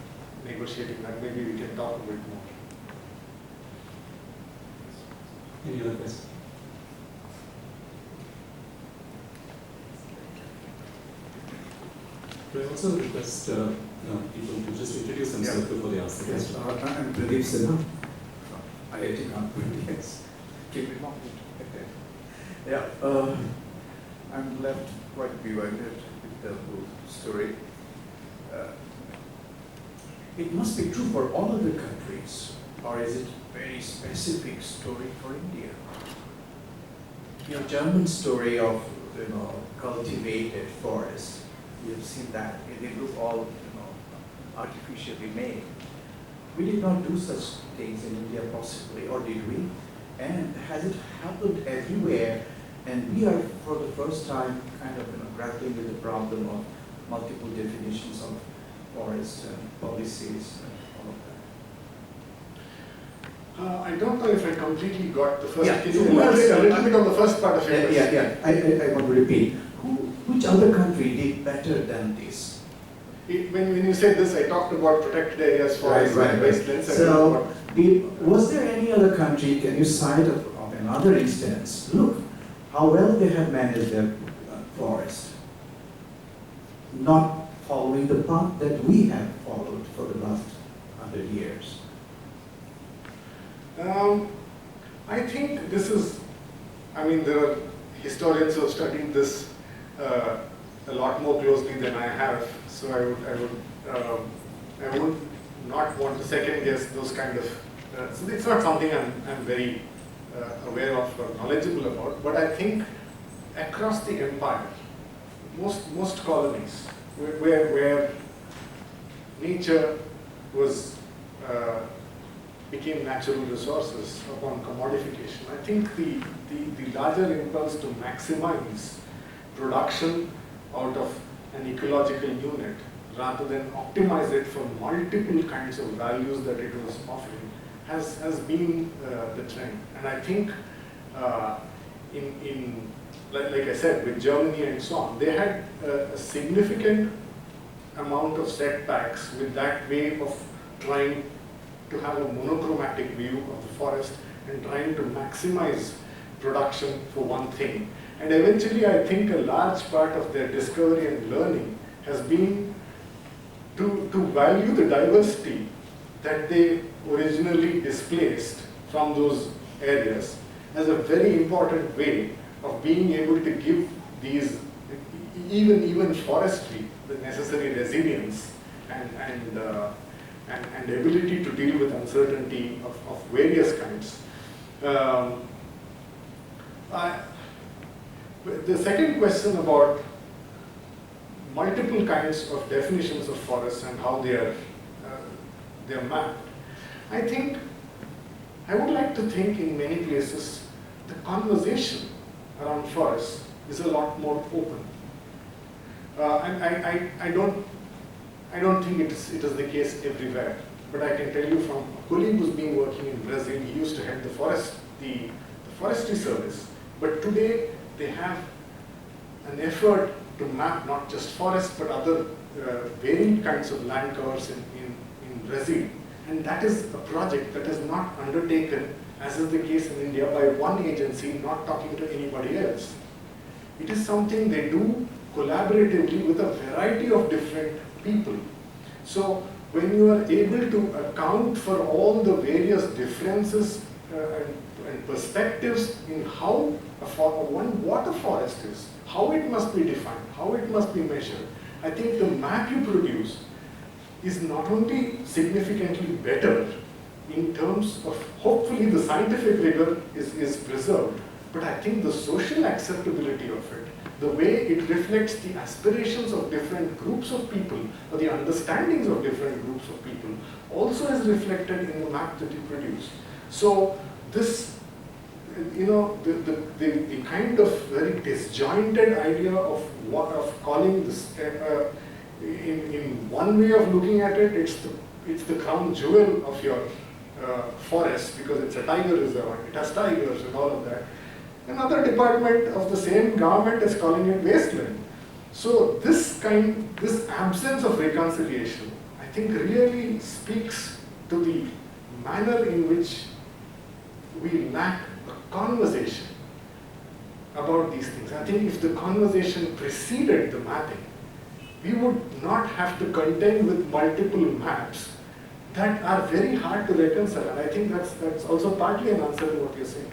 negotiating that. Maybe we can talk a bit more. Any other questions? Could I also request people to just introduce themselves before they ask the question? Yes, I'm Pradeep Sinha from IIT Kanpur. Yes, keep it moving. Yeah, I'm left quite bewildered with the whole story. It must be true for all other countries, or is it a very specific story for India? Your German story of cultivated forests, we have seen that they look all artificially made. We did not do such things in India possibly, or did we? And has it happened everywhere? And we are for the first time kind of grappling with the problem of multiple definitions of forests and policies and all of that. I don't know if I completely got the first. Yeah. Can you elaborate a little bit on the first part of your question? Yeah. I want to repeat. Which other country did better than this? When you said this, I talked about protected areas, forests, and wastelands. So, was there any other country, can you cite of another instance? Look, how well they have managed their forest. Not following the path that we have followed for the last 100 years. I think this is, there are historians who have studied this a lot more closely than I have, so I would not want to second guess those kind of, so it's not something I'm very aware of or knowledgeable about, but I think across the empire, most colonies where nature was became natural resources upon commodification, I think the larger impulse to maximize production out of an ecological unit rather than optimize it for multiple kinds of values that it was offering has been the trend. And I think like I said, with Germany and so on, they had a significant amount of setbacks with that way of trying to have a monochromatic view of the forest and trying to maximize production for one thing. And eventually, I think a large part of their discovery and learning has been to value the diversity that they originally displaced from those areas as a very important way of being able to give these, even forestry, the necessary resilience and ability to deal with uncertainty of various kinds. The second question about multiple kinds of definitions of forests and how they are mapped, I think I would like to think in many places the conversation around forests is a lot more open. And I don't think it is the case everywhere, but I can tell you from a colleague who's been working in Brazil, he used to head the forestry service, but today they have an effort to map not just forests but other varied kinds of land covers in Brazil. And that is a project that is not undertaken, as is the case in India, by one agency not talking to anybody else. It is something they do collaboratively with a variety of different people. So when you are able to account for all the various differences and perspectives in how what a forest is, how it must be defined, how it must be measured, I think the map you produce is not only significantly better in terms of, hopefully the scientific rigor is preserved, but I think the social acceptability of it, the way it reflects the aspirations of different groups of people, or the understandings of different groups of people, also is reflected in the map that you produce. So this, the kind of very disjointed idea of calling this, in one way of looking at it, it's the crown jewel of your forest, because it's a tiger reserve, it has tigers and all of that. Another department of the same government is calling it Wasteland. So this absence of reconciliation, I think, really speaks to the manner in which we lack a conversation about these things. I think if the conversation preceded the mapping, we would not have to contend with multiple maps that are very hard to reconcile. And I think that's also partly an answer to what you're saying.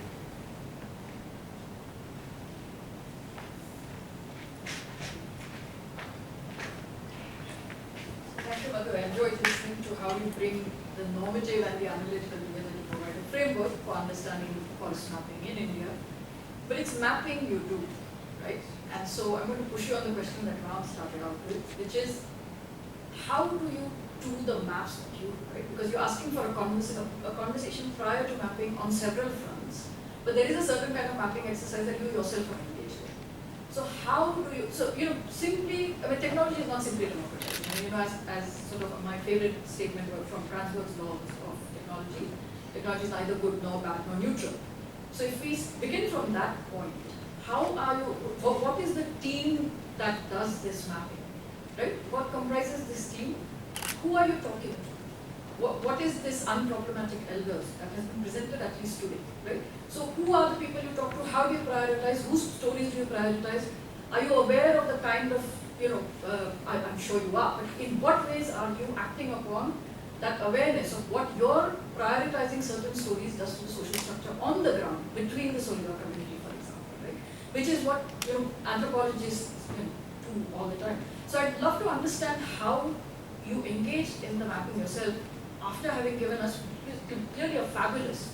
Thank you, Madhu. I enjoyed listening to how you bring the normative and the analytical together to provide a framework for understanding forest mapping in India. But it's mapping you do, right? And so I'm going to push you on the question that Ram started out with, which is, how do you do the maps that you do, right? Because you're asking for a conversation prior to mapping on several fronts, but there is a certain kind of mapping exercise that you yourself are engaged in. So how do you, simply, technology is not simply democratizing. As sort of my favorite statement from Cransworth's laws of technology, technology is neither good nor bad nor neutral. So if we begin from that point, how are you, what is the team that does this mapping, right? What comprises this team? Who are you talking to? What is this unproblematic elders that has been presented at least today, right? So who are the people you talk to? How do you prioritize? Whose stories do you prioritize? Are you aware of the kind of, I'm sure you are, but in what ways are you acting upon that awareness of what your prioritizing certain stories does to the social structure on the ground between the Solidar community, for example, right? Which is what anthropologists do all the time. So I'd love to understand how you engaged in the mapping yourself after having given us clearly a fabulous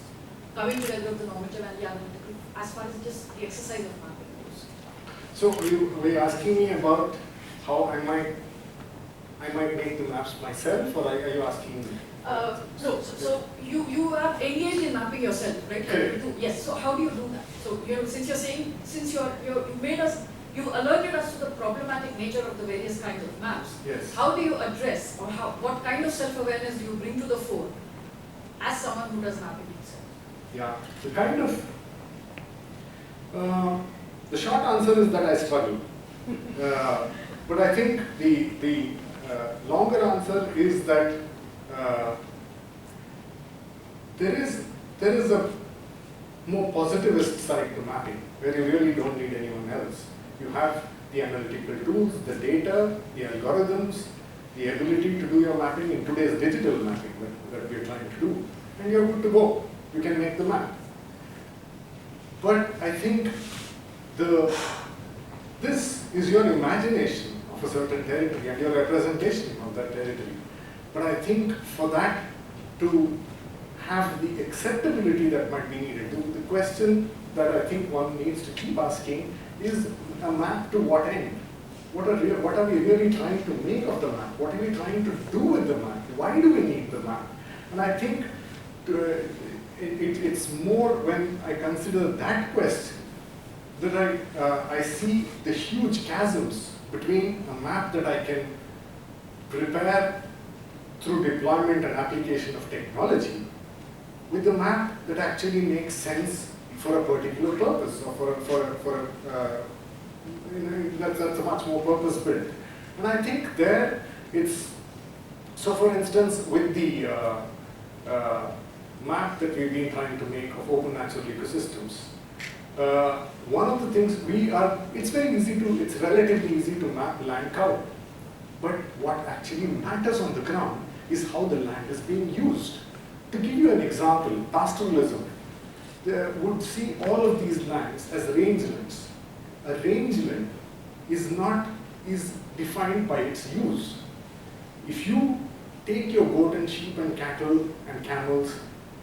coming together of the normative and the analytical as far as just the exercise of mapping goes. So you were asking me about how I might make the maps myself, or are you asking me? No, so you are engaged in mapping yourself, right? Yes, so how do you do that? So since you're saying, since you've alerted us to the problematic nature of the various kinds of maps. Yes. How do you address, or what kind of self-awareness do you bring to the fore as someone who does mapping himself? Yeah, the short answer is that I struggle. But I think the longer answer is that there is a more positivist side to mapping, where you really don't need anyone else. You have the analytical tools, the data, the algorithms, the ability to do your mapping in today's digital mapping that we're trying to do, and you're good to go. You can make the map. But I think this is your imagination of a certain territory and your representation of that territory. But I think for that to have the acceptability that might be needed, the question that I think one needs to keep asking is, a map to what end? What are we really trying to make of the map? What are we trying to do with the map? Why do we need the map? And I think it's more when I consider that question that I see the huge chasms between a map that I can prepare through deployment and application of technology with a map that actually makes sense for a particular purpose, or that's a much more purpose built. And I think there it's, so for instance, with the map that we've been trying to make of open natural ecosystems, one of the things it's relatively easy to map land cover. But what actually matters on the ground is how the land is being used. To give you an example, pastoralism would see all of these lands as rangelands. A rangeland is defined by its use. If you take your goat and sheep and cattle and camels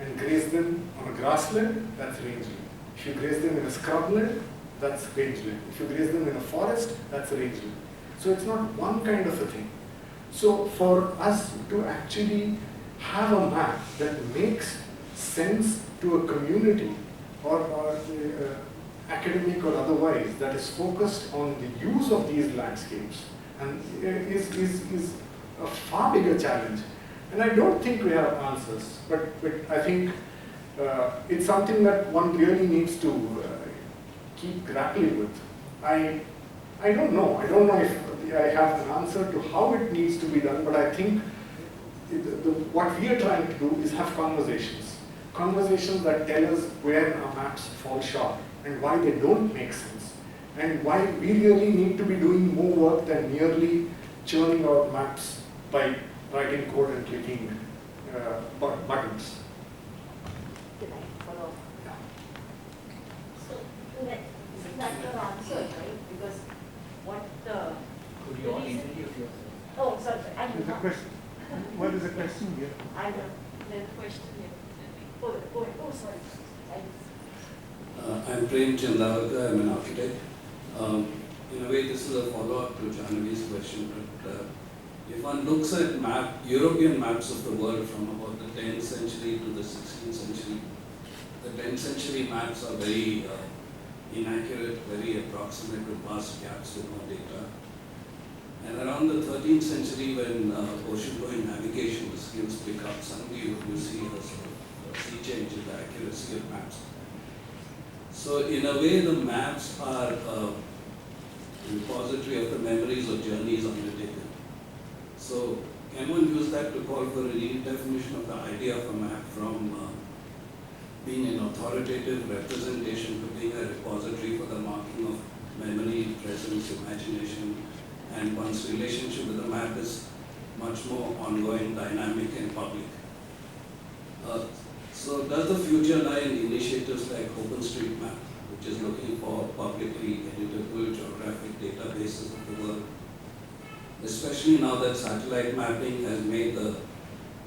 and graze them on a grassland, that's rangeland. If you graze them in a scrubland, that's rangeland. If you graze them in a forest, that's rangeland. So it's not one kind of a thing. So for us to actually have a map that makes sense to a community or academic or otherwise that is focused on the use of these landscapes and is a far bigger challenge. And I don't think we have answers, but I think it's something that one really needs to keep grappling with. I don't know. I don't know if I have an answer to how it needs to be done, but I think what we are trying to do is have conversations. Conversations that tell us where our maps fall short and why they don't make sense, and why we really need to be doing more work than merely churning out maps by writing code and clicking buttons. Can I follow up? So, isn't that your answer, right? Because what Could you all introduce yourself? Oh, sorry, I There's a question. What is the question here? I know. There's a question here. Oh, sorry. I'm Prem Chandavaka, I'm an architect. In a way, this is a follow-up to Jahnavi's question, but if one looks at European maps of the world from about the 10th century to the 16th century, the 10th century maps are very inaccurate, very approximate with vast gaps with no data. And around the 13th century, when ocean-going navigation skills pick up, suddenly you see a sort of sea change in the accuracy of maps. So in a way, the maps are a repository of the memories of journeys undertaken. So can one use that to call for a redefinition of the idea of a map from being an authoritative representation to being a repository for the marking of memory, presence, imagination, and one's relationship with the map is much more ongoing, dynamic, and public. So does the future lie in initiatives like OpenStreetMap, which is looking for publicly editable geographic databases of the world, especially now that satellite mapping has made the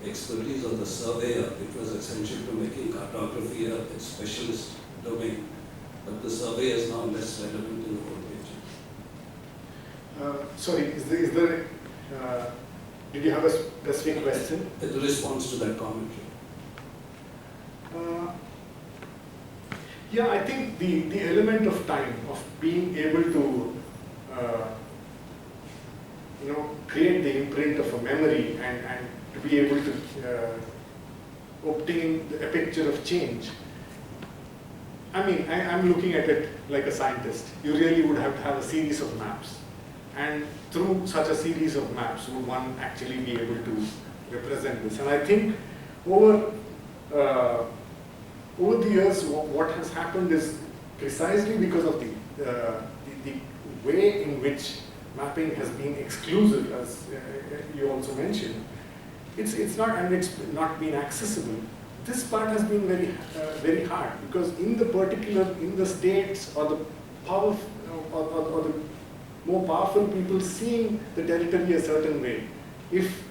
expertise of the surveyor, which was essential to making cartography a specialist domain, but the survey is now less relevant in the whole picture. Sorry, did you have a specific question? The response to that commentary. Yeah, I think the element of time, of being able to create the imprint of a memory and to be able to obtain a picture of change. I mean, I'm looking at it like a scientist. You really would have to have a series of maps. And through such a series of maps would one actually be able to represent this. And I think over the years, what has happened is precisely because of the way in which mapping has been exclusive, as you also mentioned. It's not been accessible. This part has been very hard, because in the states or the powerful or the more powerful people seeing the territory a certain way, if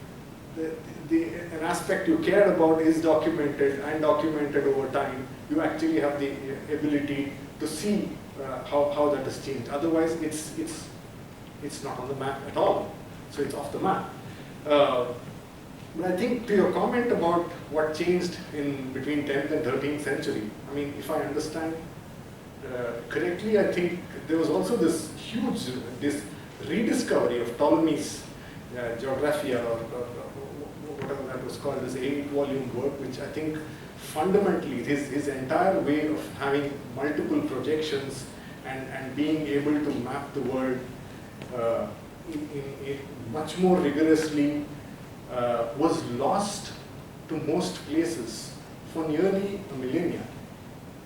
an aspect you care about is documented and documented over time, you actually have the ability to see how that has changed. Otherwise, it's not on the map at all, so it's off the map. But I think to your comment about what changed in between 10th and 13th century, I mean, if I understand correctly, I think there was also this huge rediscovery of Ptolemy's Geographia, or whatever that was called, this 8-volume work, which I think fundamentally his entire way of having multiple projections and being able to map the world in much more rigorously was lost to most places for nearly a millennia.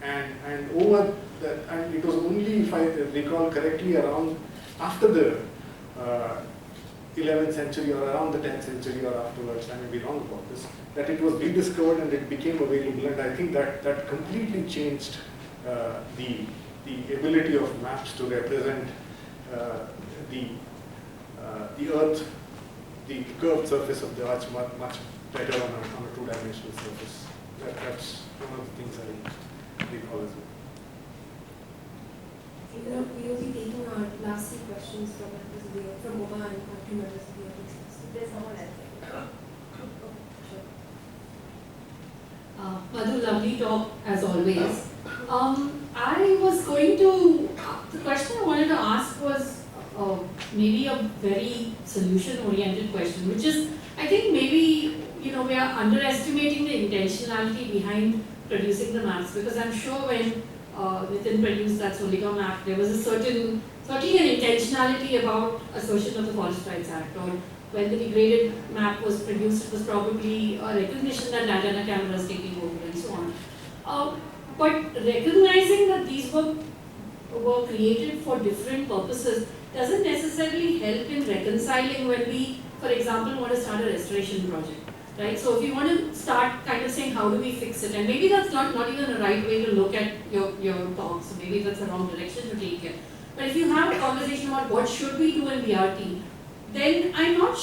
And over that, and it was only, if I recall correctly, around after the 11th century or around the 10th century or afterwards, I may be wrong about this, that it was rediscovered and it became available, and I think that completely changed the ability of maps to represent the Earth, the curved surface of the Earth much better on a two-dimensional surface. That's one of the things I recall as well. We will be taking our last three questions from Oba and Madhusudhan. There's someone else. Madhu, lovely talk as always. I was going to, the question I wanted to ask was maybe a very solution-oriented question, which is, I think maybe, we are underestimating the intentionality behind producing the maps, because I'm sure when Nitin produced that Solika map, there was certainly an intentionality about assertion of the Forest Rights Act, or when the Degraded map was produced, it was probably a recognition that antenna cameras taking over and so on. But recognizing that these were created for different purposes doesn't necessarily help in reconciling when we, for example, want to start a restoration project. Right? So if you want to start kind of saying how do we fix it, and maybe that's not even the right way to look at your talks, so maybe that's the wrong direction to take it. But if you have a conversation about what should we do in BRT, then I'm not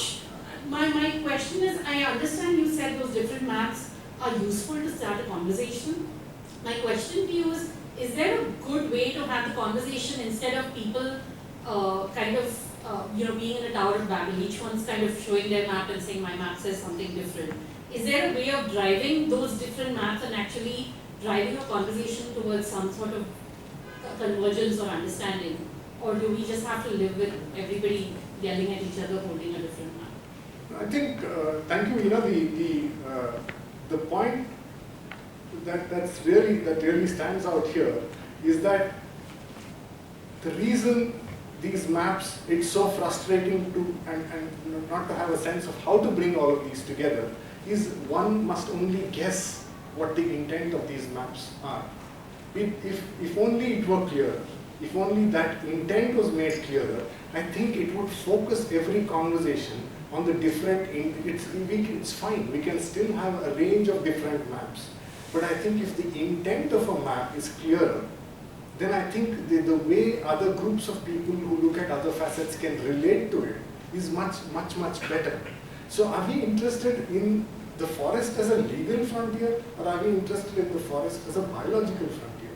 my question is, I understand you said those different maps are useful to start a conversation. My question to you is there a good way to have the conversation instead of people being in a Tower of Babel, each one's kind of showing their map and saying my map says something different. Is there a way of driving those different maps and actually driving a conversation towards some sort of convergence or understanding? Or do we just have to live with everybody yelling at each other holding a different map? I think, thank you, the point that really stands out here is that the reason these maps, it's so frustrating to and not to have a sense of how to bring all of these together, is one must only guess what the intent of these maps are. If only it were clear, if only that intent was made clearer, I think it would focus every conversation on the different, it's fine, we can still have a range of different maps. But I think if the intent of a map is clearer, then I think the way other groups of people who look at other facets can relate to it is much better. So are we interested in the forest as a legal frontier, or are we interested in the forest as a biological frontier?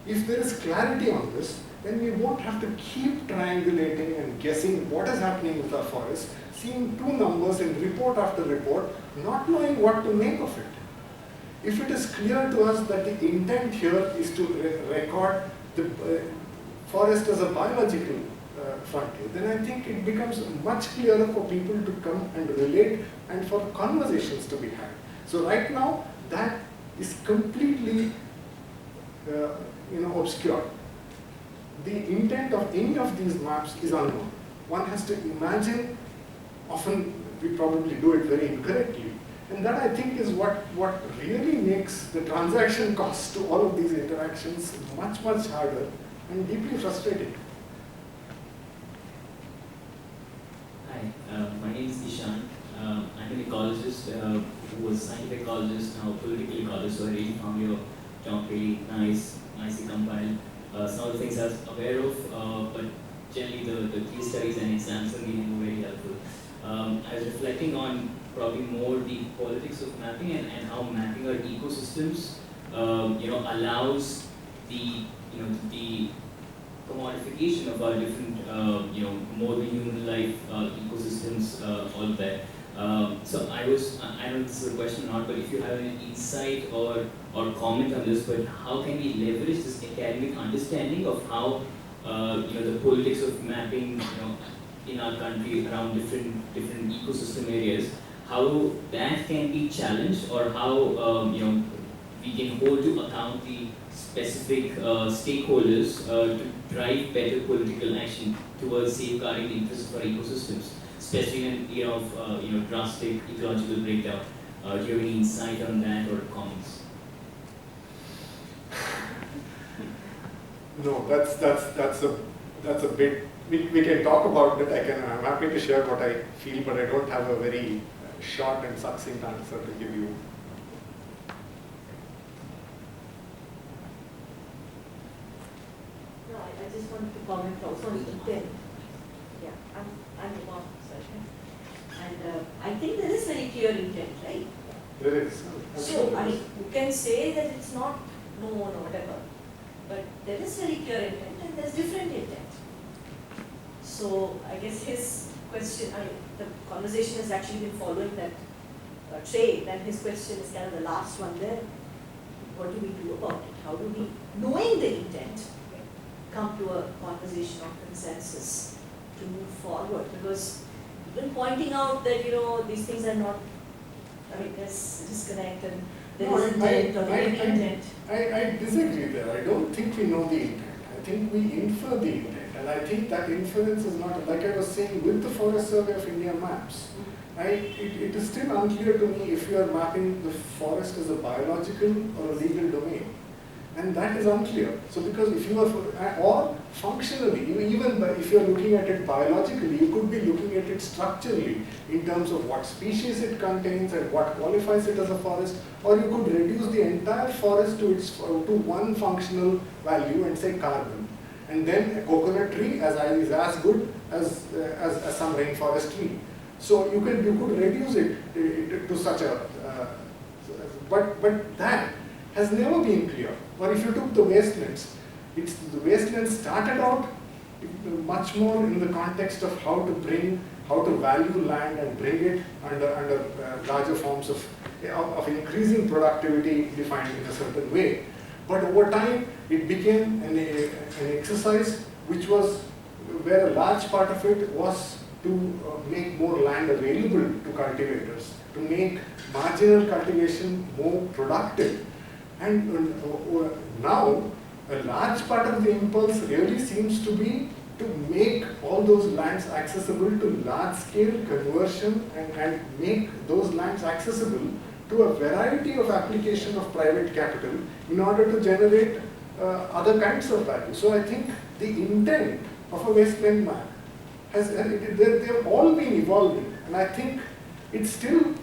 If there is clarity on this, then we won't have to keep triangulating and guessing what is happening with our forest, seeing two numbers in report after report, not knowing what to make of it. If it is clear to us that the intent here is to record the forest as a biological frontier, then I think it becomes much clearer for people to come and relate and for conversations to be had. So right now, that is completely obscure. The intent of any of these maps is unknown. One has to imagine, often we probably do it very incorrectly, and that I think is what really makes the transaction costs to all of these interactions much harder and deeply frustrating. Hi, my name is Ishan. I'm an ecologist who was a scientific ecologist, now a political ecologist, so I really found your talk really nicely compiled. Some of the things I was aware of, but generally the case studies and exams are being very helpful. I was reflecting on probably more the politics of mapping and how mapping our ecosystems, allows the commodification of our different, more than human life ecosystems, all of that. So I know this is a question or not, but if you have an insight or comment on this, but how can we leverage this academic understanding of how the politics of mapping, in our country around different ecosystem areas, how that can be challenged, or how we can hold to account the specific stakeholders to drive better political action towards safeguarding the interests of our ecosystems, especially in an era of drastic ecological breakdown. Do you have any insight on that or comments? No, that's a bit we can talk about it. I'm happy to share what I feel, but I don't have a very short and succinct answer to give you. No, I just wanted to comment also on intent. Yeah, I'm Uma, and I think there is very clear intent, right? There is. So, I mean, you can say that it's not known or whatever, but there is very clear intent and there's different intent. So, I guess his question, the conversation has actually been following that trade, and his question is kind of the last one there. What do we do about it? How do we, knowing the intent, come to a conversation of consensus to move forward? Because even pointing out that, these things are not, there's disconnect and there is intent or intent. I disagree there. I don't think we know the intent. I think we infer the intent. And I think that inference is not, like I was saying, with the Forest Survey of India maps, it is still unclear to me if you are mapping the forest as a biological or a legal domain. And that is unclear. So because if you are, or functionally, even if you are looking at it biologically, you could be looking at it structurally in terms of what species it contains and what qualifies it as a forest, or you could reduce the entire forest to one functional value and say carbon. And then a coconut tree is as good as some rainforest tree. So you could reduce it to such a, but that has never been clear. Or if you took the wastelands, the wastelands started out much more in the context of how to value land and bring it under larger forms of increasing productivity defined in a certain way. But over time, it became an exercise which was where a large part of it was to make more land available to cultivators, to make marginal cultivation more productive. And now, a large part of the impulse really seems to be to make all those lands accessible to large-scale conversion and make those lands accessible to a variety of application of private capital in order to generate other kinds of value. So I think the intent of a wasteland map they've all been evolving, and I think it's still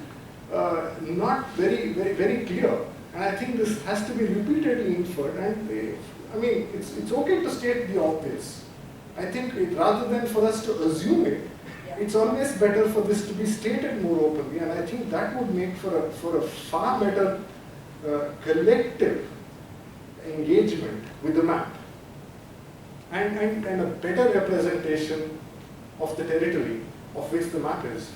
not very clear. And I think this has to be repeatedly inferred. And it's okay to state the obvious. I think rather than for us to assume it, it's always better for this to be stated more openly. And I think that would make for a far better collective engagement with the map and a better representation of the territory of which the map is.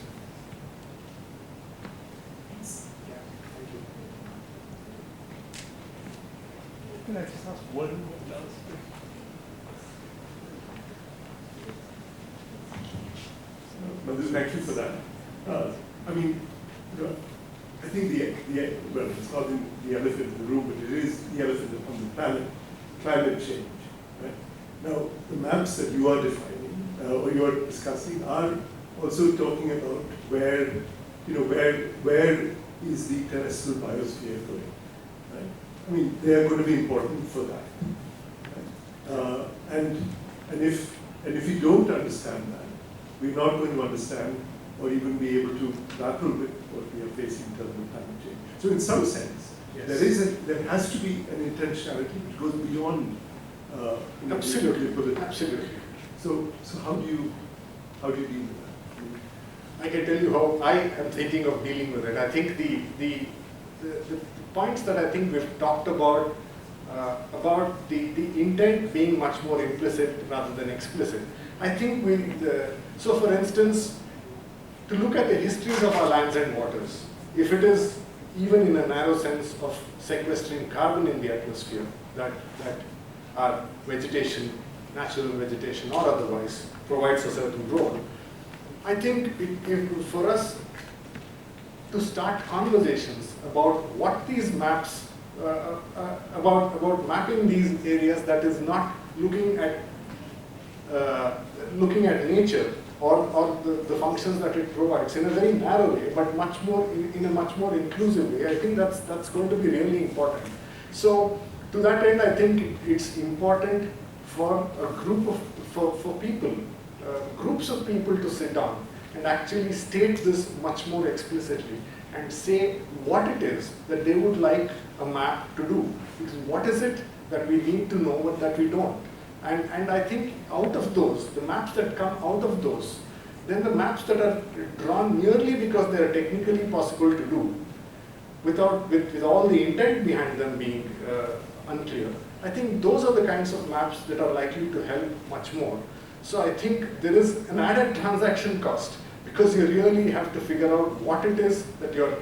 Can I just ask one last question? Madhu, thank you for that. I think it's not the elephant in the room, but it is the elephant on the planet, climate change. Right? Now, the maps that you are defining or you are discussing are also talking about where is the terrestrial biosphere going. Right? They are going to be important for that. Right? And if we don't understand that, we're not going to understand or even be able to grapple with what we are facing in terms of climate change. So in some sense, yes, there has to be an intentionality which goes beyond absolutely. Absolutely. So how do you deal with that? I can tell you how I am thinking of dealing with it. I think the points that I think we've talked about the intent being much more implicit rather than explicit. I think so for instance, to look at the histories of our lands and waters, if it is even in a narrow sense of sequestering carbon in the atmosphere, that our vegetation, natural vegetation or otherwise, provides a certain role, I think for us to start conversations about what these maps, about mapping these areas that is not looking at nature or the functions that it provides in a very narrow way, but much more in a much more inclusive way. I think that's going to be really important. So to that end, I think it's important for a group for people groups of people to sit down and actually state this much more explicitly and say what it is that they would like a map to do. Because what is it that we need to know but that we don't? And I think out of those, the maps that come out of those, then the maps that are drawn merely because they are technically possible to do, with all the intent behind them being unclear, I think those are the kinds of maps that are likely to help much more. So I think there is an added transaction cost because you really have to figure out what it is that you're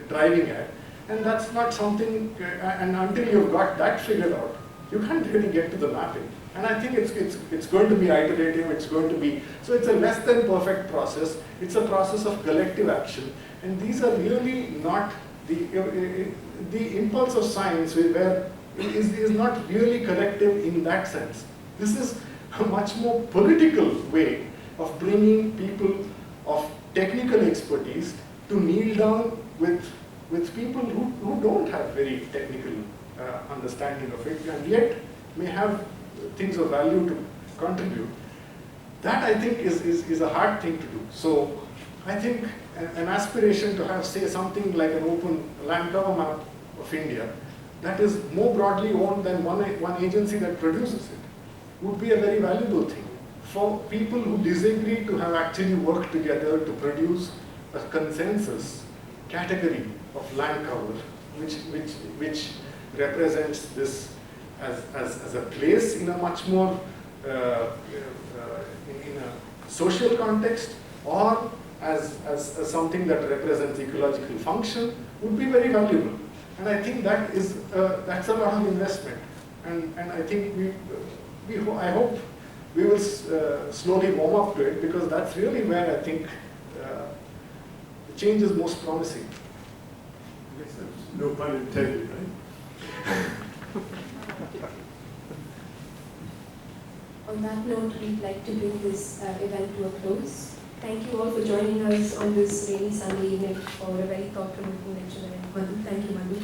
driving at. And that's not something, and until you've got that figured out, you can't really get to the mapping. And I think it's going to be iterative, it's going to be, so it's a less than perfect process. It's a process of collective action. And these are really not, the impulse of science where is not really collective in that sense. This is a much more political way of bringing people of technical expertise to kneel down with people who don't have very technical understanding of it and yet may have things of value to contribute. That I think is a hard thing to do. So I think an aspiration to have, say, something like an open land cover map of India that is more broadly owned than one agency that produces it would be a very valuable thing for people who disagree to have actually worked together to produce a consensus category of land cover which represents this as a place in a much more in a social context or as something that represents ecological function would be very valuable. And I think that is that's a lot of investment. And I think I hope we will slowly warm up to it because that's really where I think the change is most promising. I guess that's no pun intended, right? On that note, we'd like to bring this event to a close. Thank you all for joining us on this rainy Sunday evening for a very thought-provoking lecture. Madhu, thank you, Madhu.